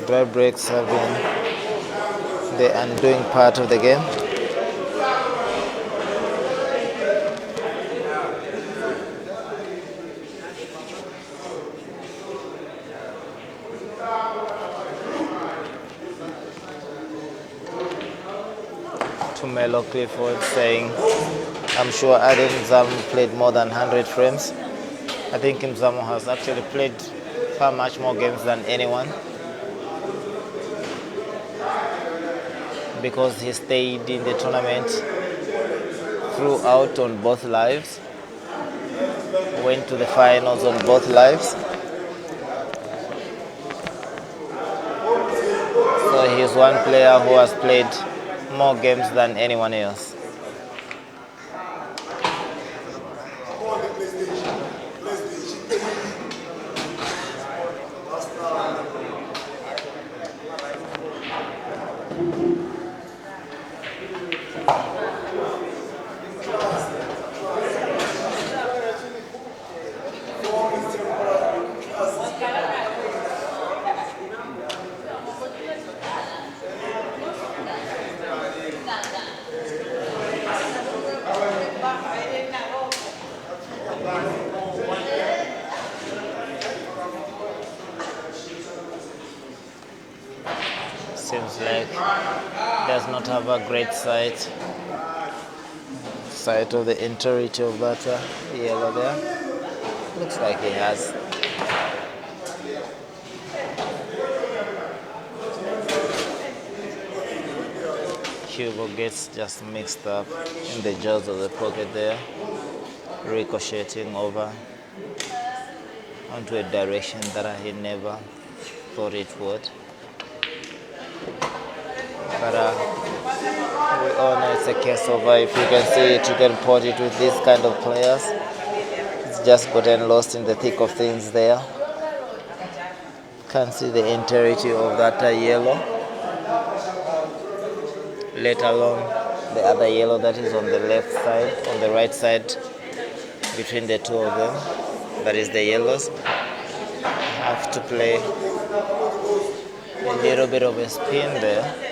Dry breaks have been the undoing part of the game. To Melo Clifford saying, I'm sure Aden Zama played more than 100 frames. I think Mzamo has actually played far much more games than anyone. because he stayed in the tournament throughout on both lives. Went to the finals on both lives. So he's one player who has played more games than anyone else. Seems like does not have a great sight of the entirety of that yellow there. Looks like he has. Hugo gets just mixed up in the jaws of the pocket there, ricocheting over onto a direction that he never thought it would. But we all know it's a case of if you can see it, you can pot it with these kind of players. It's just gotten lost in the thick of things there. Can't see the entirety of that yellow, let alone the other yellow that is on the left side, on the right side between the two of them. That is the yellows. Have to play a little bit of a spin there.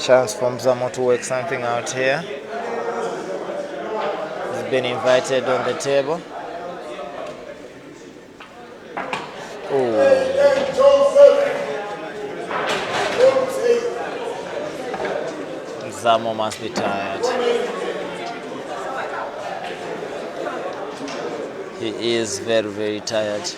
Chance for Mzamo to work something out here. He's been invited on the table. Zama must be tired. He is very, very tired.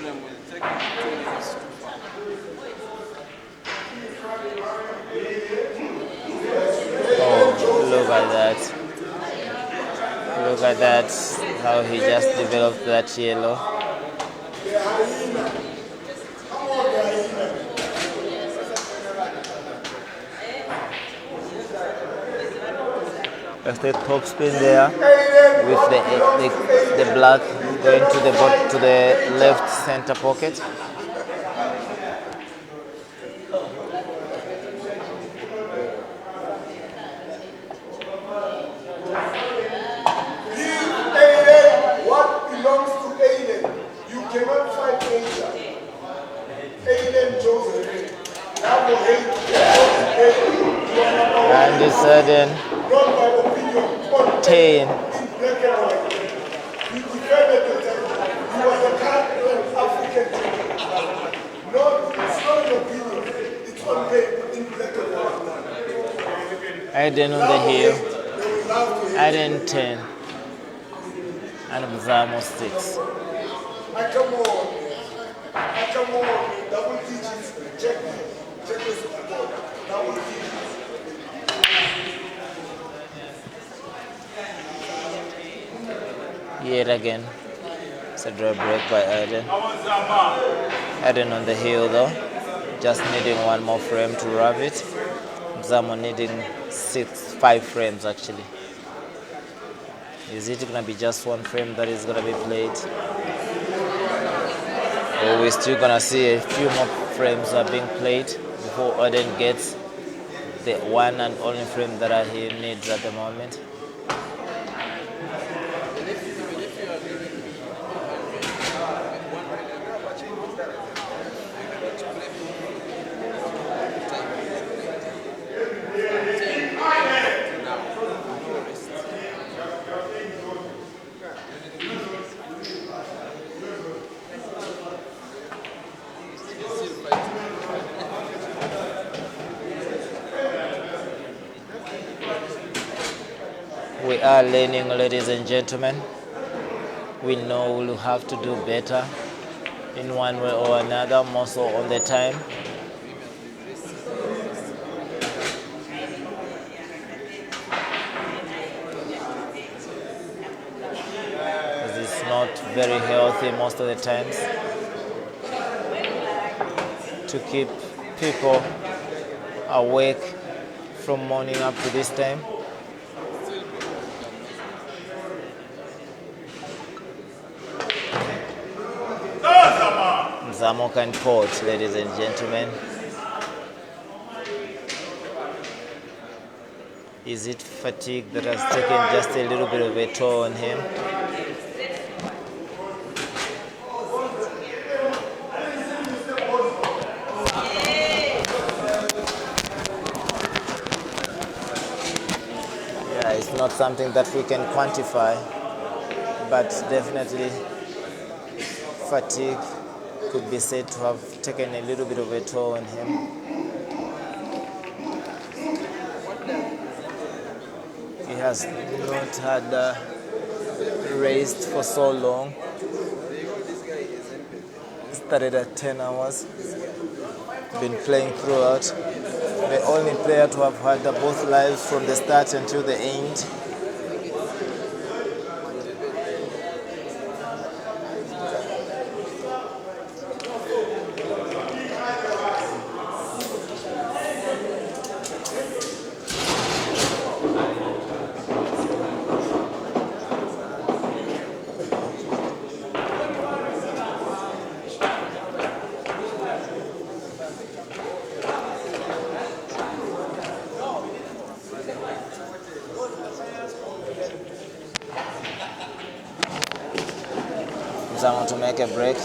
Look at that. Look at that, how he just developed that yellow. That's the top spin there with the black going to the left center pocket. And it's Aden 10. Aden on the heel. Aden 10. And Mzamo 6. Come on, double digits, check this board, double digits. Yet again, it's a draw break by Aden. Aden on the heel though, just needing one more frame to wrap it. Zama needing 5 frames actually. Is it going to be just one frame that is going to be played? Or we're still going to see a few more frames are being played before Aden gets the one and only frame that he needs at the moment? We are learning, ladies and gentlemen. We know we'll have to do better in one way or another, more so on the time. Because it's not very healthy most of the times to keep people awake from morning up to this time. Mzamo can port, ladies and gentlemen. Is it fatigue that has taken just a little bit of a toll on him? Yeah, it's not something that we can quantify, but definitely fatigue could be said to have taken a little bit of a toll on him. He has not had raced for so long. Started at 10 hours, been playing throughout. The only player to have had both lives from the start until the end. Zama to make a break. I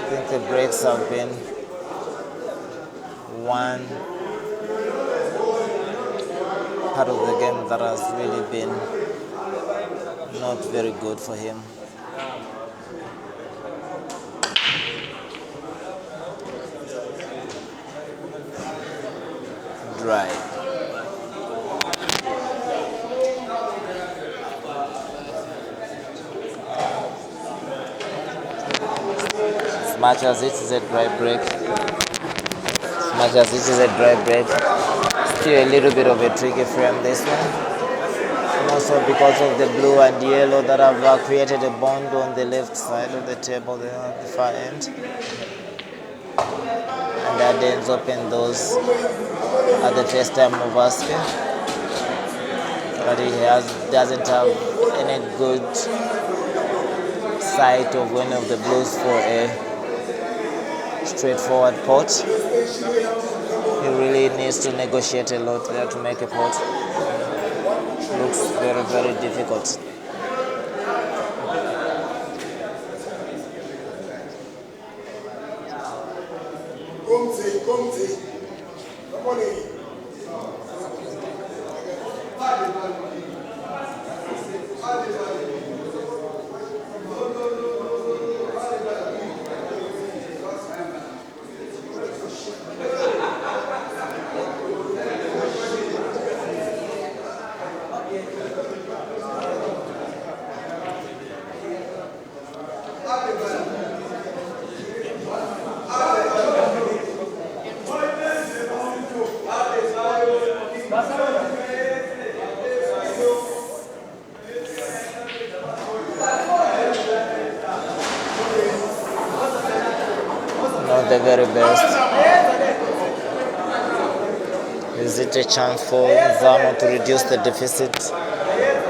think the breaks have been one part of the game that has really been not very good for him. Dry. As much as it is a dry break, still a little bit of a tricky frame this one. And also because of the blue and yellow that have created a bond on the left side of the table there at the far end. And Aden's open those at the first time of asking. But he doesn't have any good sight of one of the blues for a straightforward pot. He really needs to negotiate a lot there to make a pot. Looks very, very difficult. Come on in. Not the very best. Is it a chance for Zama to reduce the deficit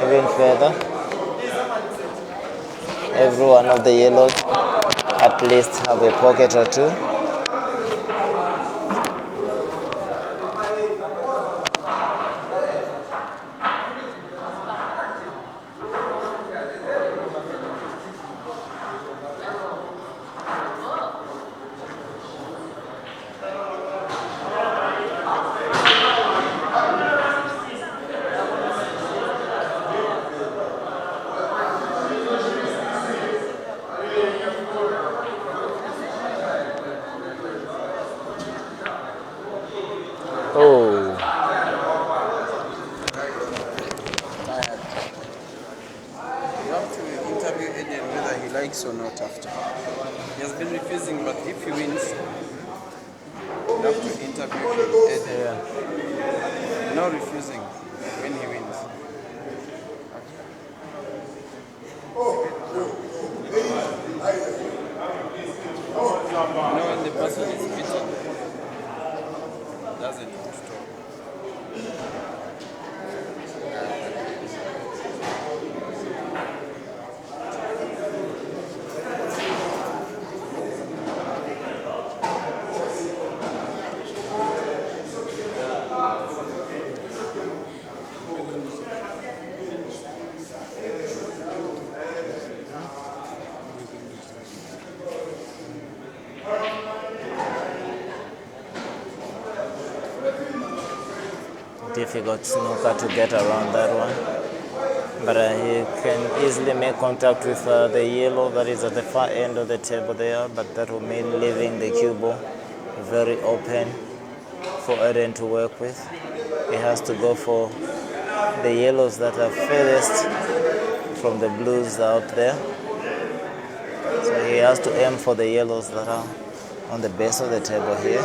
even further? Every one of the yellows at least have a pocket or two. likes or not after. He has been refusing, but if he wins, you have to interview him. Yeah. No refusing when he wins. You know when the person is beaten, doesn't want to talk. Difficult snooker to get around that one, but he can easily make contact with the yellow that is at the far end of the table there, but that will mean leaving the cue ball very open for Aden to work with. He has to go for the yellows that are furthest from the blues out there, so he has to aim for the yellows that are on the base of the table here.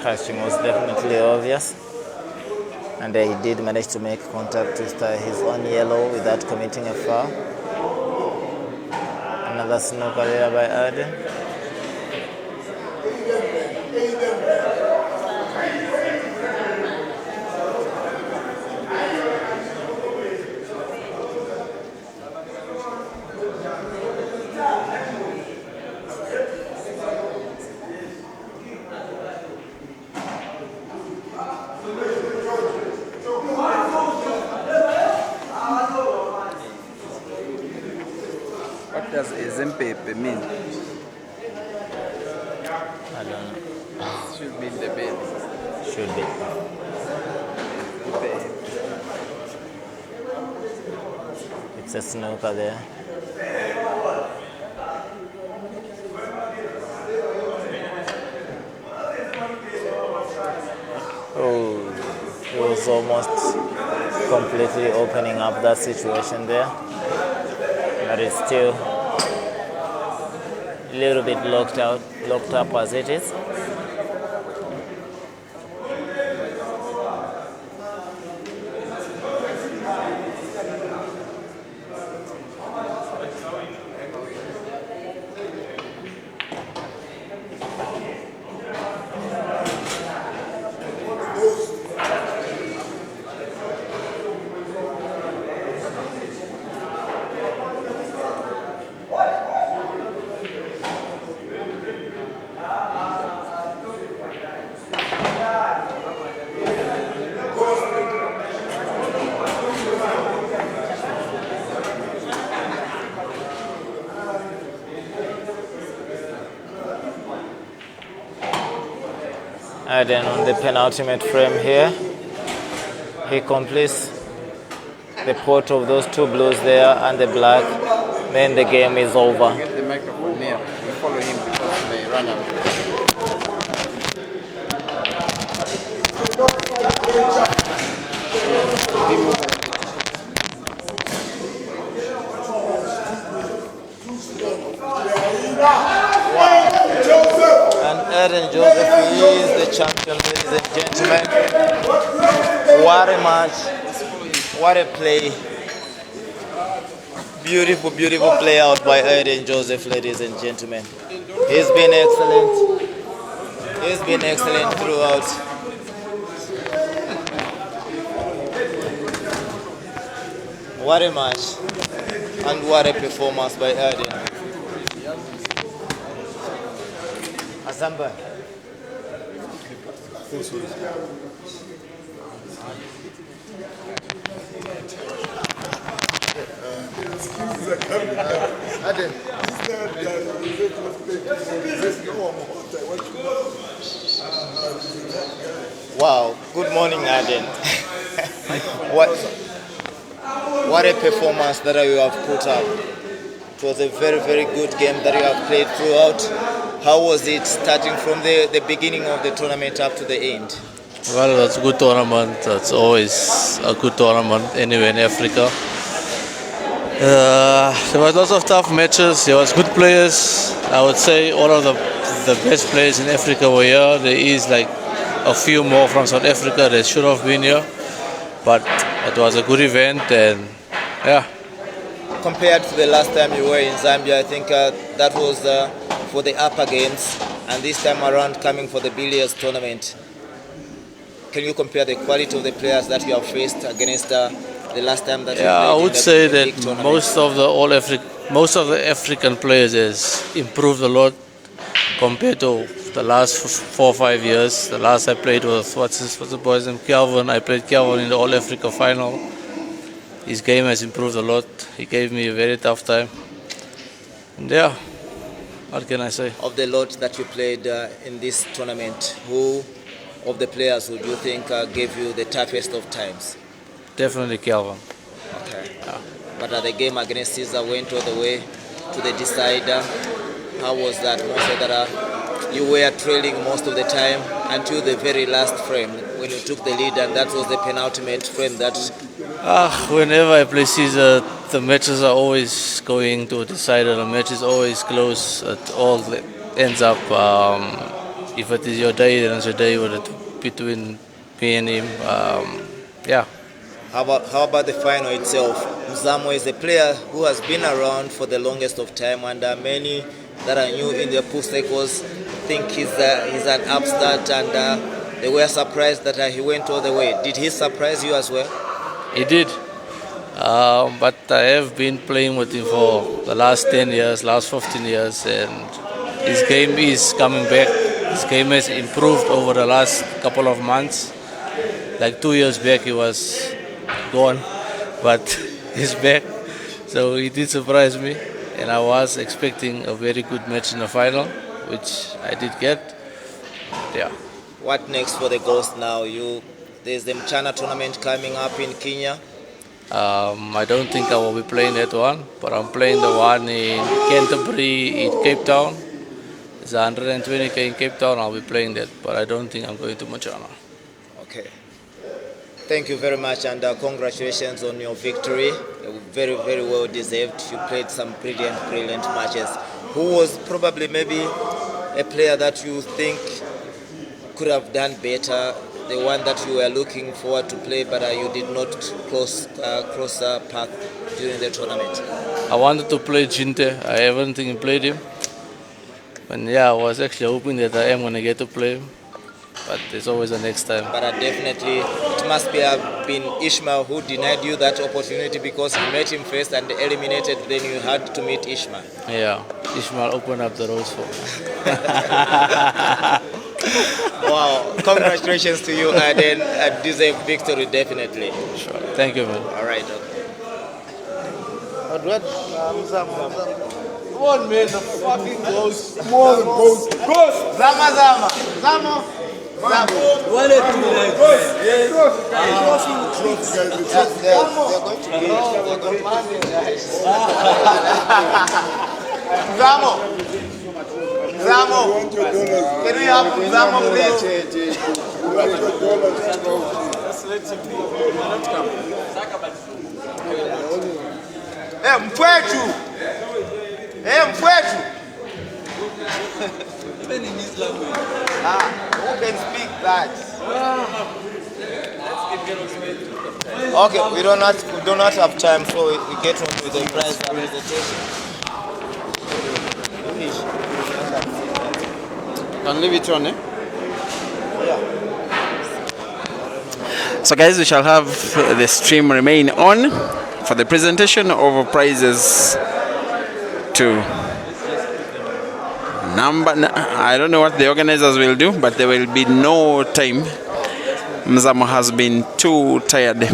Crashing was definitely obvious, and he did manage to make contact with his own yellow without committing a foul. Another snooker there by Aden. What does Zempepe mean? I don't know. Should be in the bed. Should be. It's a snooker there. Oh, he was almost completely opening up that situation there, but it's still a little bit locked up as it is. Aden on the penultimate frame here. He completes the pot of those two blues there and the black. Then the game is over. Get the microphone near. We follow him because they run away. And Aden Joseph is the champion, ladies and gentlemen. What a match. What a play. Beautiful, beautiful play out by Aden Joseph, ladies and gentlemen. He's been excellent. He's been excellent throughout. What a match. And what a performance by Aden. Azamba. Aden. Wow, good morning, Aden. What a performance that you have put up. It was a very, very good game that you have played throughout. How was it starting from the beginning of the tournament up to the end? Well, that's a good tournament. That's always a good tournament anywhere in Africa. There was lots of tough matches. There was good players. I would say all of the best players in Africa were here. There is like a few more from South Africa that should have been here, but it was a good event, and yeah. Compared to the last time you were in Zambia, I think that was for the upper games, and this time around coming for the billiards tournament. Can you compare the quality of the players that you have faced against the last time that you played? I would say that tournament? most of the African players has improved a lot compared to the last 4 or 5 years. The last I played was what's the boy's name? Kelvin. I played Kelvin in the All Africa final. His game has improved a lot. He gave me a very tough time. And yeah, what can I say? Of the lot that you played in this tournament, who of the players would you think gave you the toughest of times? Definitely Kelvin. Okay. Yeah. But the game against Caesar went all the way to the decider. How was that? Most of that you were trailing most of the time until the very last frame when you took the lead, and that was the penultimate frame that... Whenever I play Caesar, the matches are always going to a decider. The match is always close. It all ends up, if it is your day, then it's your day between me and him. Yeah. How about the final itself? Mzamo is a player who has been around for the longest of time, and many that are new in the pool cycles think he's an upstart, and they were surprised that he went all the way. Did he surprise you as well? He did. But I have been playing with him for the last 10 years, last 15 years, and his game is coming back. His game has improved over the last couple of months. Like 2 years back he was gone, but he's back. So he did surprise me, and I was expecting a very good match in the final, which I did get. Yeah. What next for the Ghost now? There's the Mchana tournament coming up in Kenya. I don't think I will be playing that one, but I'm playing the one in Canterbury in Cape Town. It's 120k in Cape Town. I'll be playing that, but I don't think I'm going to Mchana. Okay. Thank you very much, and congratulations on your victory. Very, very well deserved. You played some brilliant matches. Who was probably maybe a player that you think could have done better? The one that you were looking forward to play, but you did not cross path during the tournament? I wanted to play Jinte. I haven't played him. And yeah, I was actually hoping that I am going to get to play him. But there's always a next time. But definitely, it must have been Ishmael who denied you that opportunity, because you met him first and eliminated, then you had to meet Ishmael. Yeah, Ishmael opened up the roads for me. Wow, congratulations to you, Aden. A deserved victory, definitely. Sure. Thank you, man. All right. Okay. Come on, man, the fucking ghost. More than both. Ghost! Zama. Zama. What a two like They're going to be. Zamo. Can we have Zamo, please? Hey, Mpwetu. Even in this language. Who can speak that? Okay, we do not have time, so we get on with the prize presentation. Can leave it on, eh? Yeah. So guys, we shall have the stream remain on for for the presentation of prizes to I don't know what the organizers will do, but there will be no time. Mzamo has been too tired,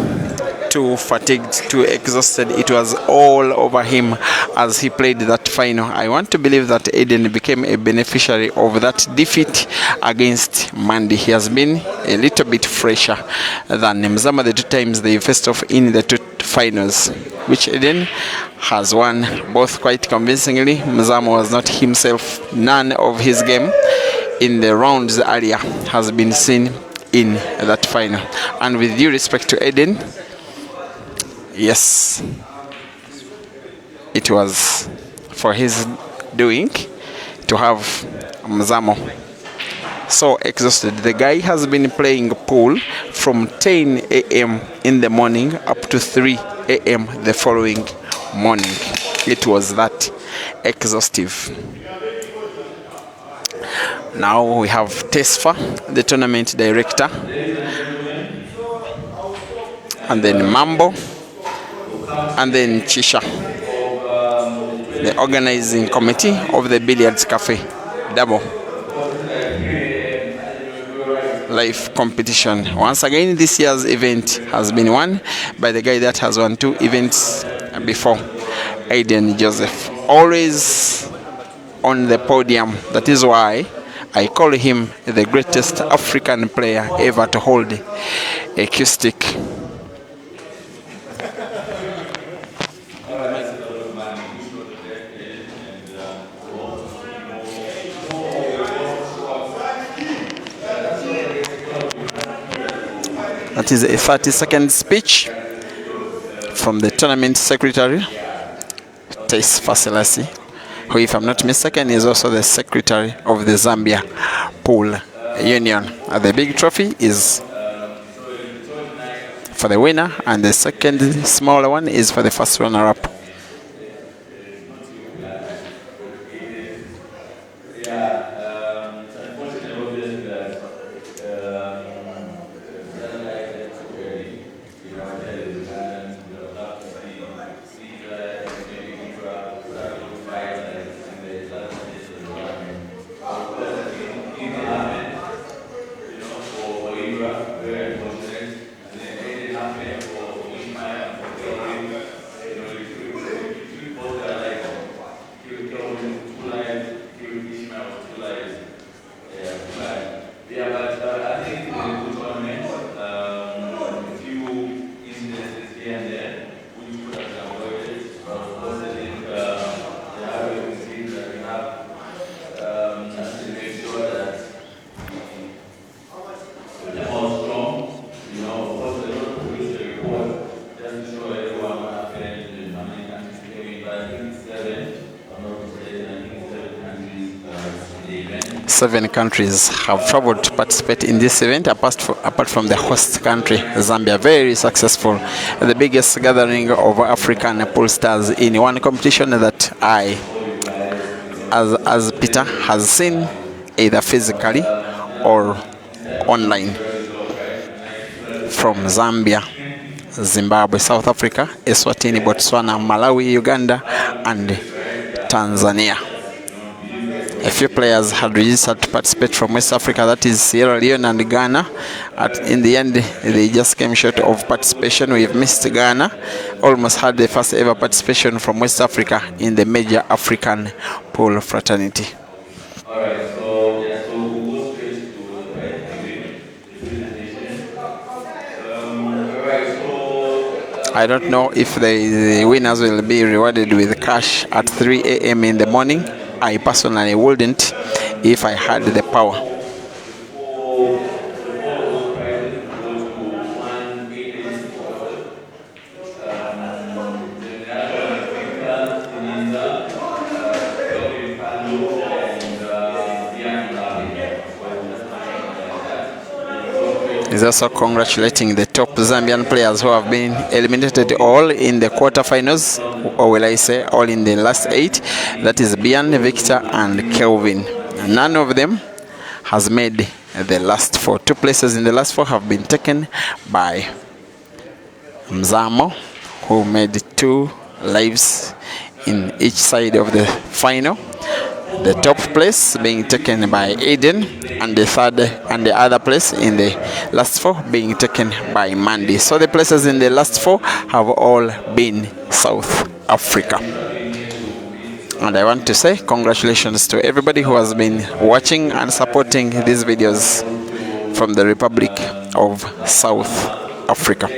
too fatigued, too exhausted. It was all over him as he played that final. I want to believe that Aden became a beneficiary of that defeat against Mandy. He has been a little bit fresher than Mzamo the two times they faced off in the two finals, which Aden has won both quite convincingly. Mzamo was not himself. None of his game in the rounds earlier has been seen in that final. And with due respect to Aden, yes, it was for his doing to have Mzamo so exhausted. The guy has been playing pool from 10 a.m. in the morning up to 3 a.m. the following morning. It was that exhaustive. Now we have Tesfa, the tournament director, and then Mambo, and then Chisha, the organizing committee of the Billiards Cafe Double Life competition. Once again, this year's event has been won by the guy that has won 2 events before, Aden Joseph. Always on the podium. That is why I call him the greatest African player ever to hold a cue stick. That is a 30-second speech from the tournament secretary, Tesfa Selassie, who, if I'm not mistaken, is also the secretary of the Zambia Pool Union. The big trophy is for the winner, and the second smaller one is for the first runner-up. Seven countries have traveled to participate in this event, apart from the host country, Zambia. Very successful, the biggest gathering of African pool stars in one competition that I, as Peter, has seen either physically or online. From Zambia, Zimbabwe, South Africa, Eswatini, Botswana, Malawi, Uganda, and Tanzania. A few players had registered to participate from West Africa, that is Sierra Leone and Ghana. In the end, they just came short of participation. We've missed Ghana. Almost had the first ever participation from West Africa in the major African pool fraternity. I don't know if the winners will be rewarded with cash at 3 a.m. in the morning. I personally wouldn't if I had the power. He's also congratulating the top Zambian players who have been eliminated all in the quarterfinals, or will I say all in the last 8. That is Bian, Victor, and Kelvin. None of them has made the last 4. 2 places in the last 4 have been taken by Mzamo, who made 2 lives in each side of the final. The top place being taken by Aden, and the third and the other place in the last 4 being taken by Mandy. So the places in the last 4 have all been South Africa. And I want to say congratulations to everybody who has been watching and supporting these videos from the Republic of South Africa.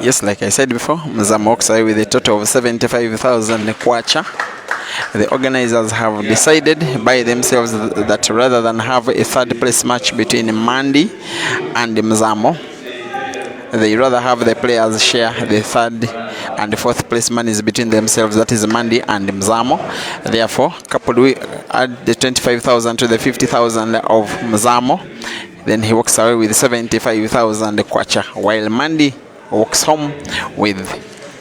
Yes, like I said before, Mzamo walks away with a total of 75,000 kwacha. The organizers have decided by themselves that rather than have a third place match between Mandy and Mzamo, they rather have the players share the third and fourth place monies between themselves, that is Mandy and Mzamo. Therefore, coupled with add the 25,000 to the 50,000 of Mzamo, then he walks away with 75,000 kwacha, while Mandy walks home with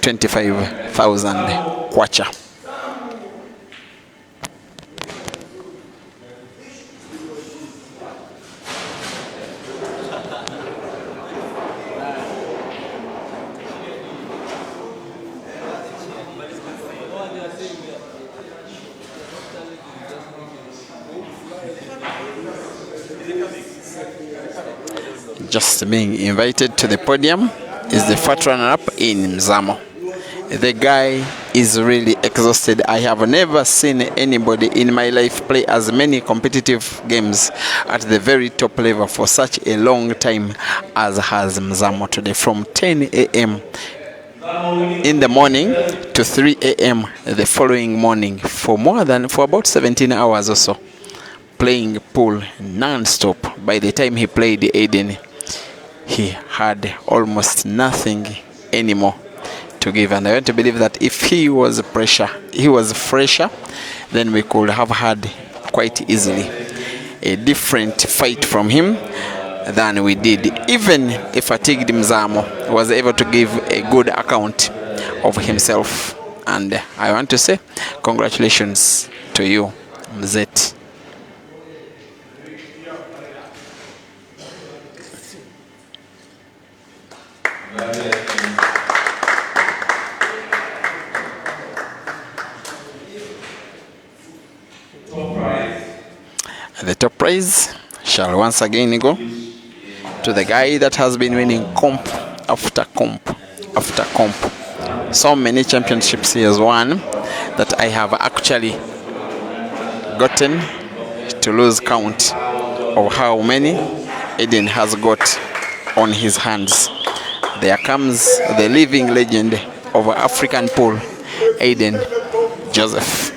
25,000 kwacha. Just being invited to the podium is the first runner-up in Mzamo. The guy is really exhausted. I have never seen anybody in my life play as many competitive games at the very top level for such a long time as has Mzamo today. From 10 a.m. in the morning to 3 a.m. the following morning for about 17 hours or so, playing pool non-stop. By the time he played Aden, he had almost nothing anymore to give, and I want to believe that if he was fresher, then we could have had quite easily a different fight from him than we did. Even a fatigued Mzamo was able to give a good account of himself, and I want to say congratulations to you, Mzet. The top prize shall once again go to the guy that has been winning comp after comp after comp. So many championships he has won that I have actually gotten to lose count of how many Aden has got on his hands. There comes the living legend of African pool, Aden Joseph.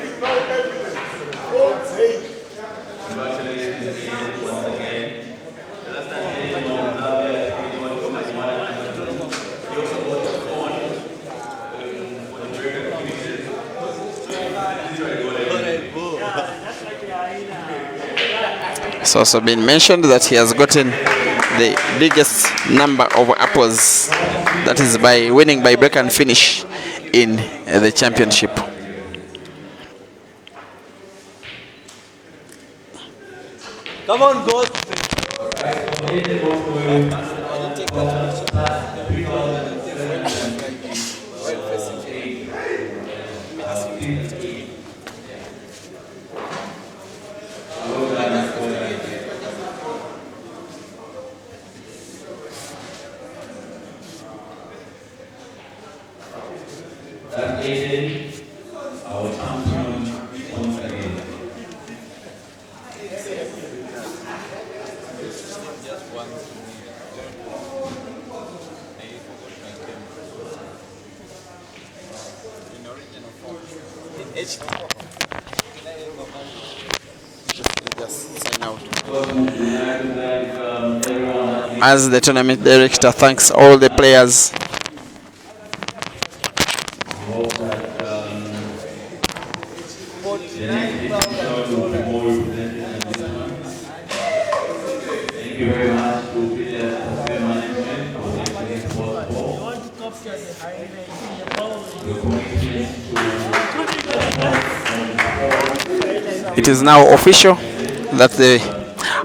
It's also been mentioned that he has gotten the biggest number of apples, that is by winning by break and finish in the championship. Come on, go. Aden, our champion once again. Just sign out. As the tournament director thanks all the players. Thank you very much to Billiards Cafe Management for the excellent support. The commitment to It is now official that the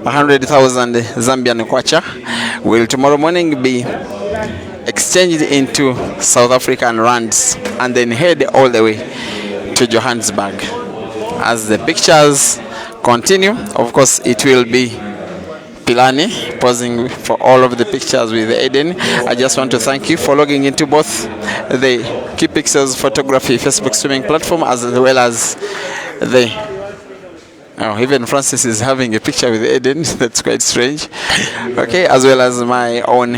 100,000 Zambian kwacha will tomorrow morning be exchanged into South African rands and then head all the way to Johannesburg. As the pictures continue, of course, it will be Pilani posing for all of the pictures with Aden. I just want to thank you for logging into both the Key Pixels Photography Facebook streaming platform as well as the even Francis is having a picture with Aden. That's quite strange. Okay, as well as my own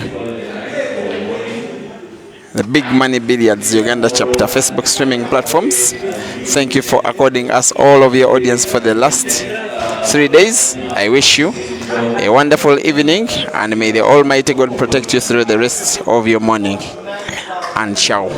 the Big Money Billiards Uganda chapter Facebook streaming platforms. Thank you for according us all of your audience for the last 3 days. I wish you a wonderful evening and may the Almighty God protect you through the rest of your morning. And ciao.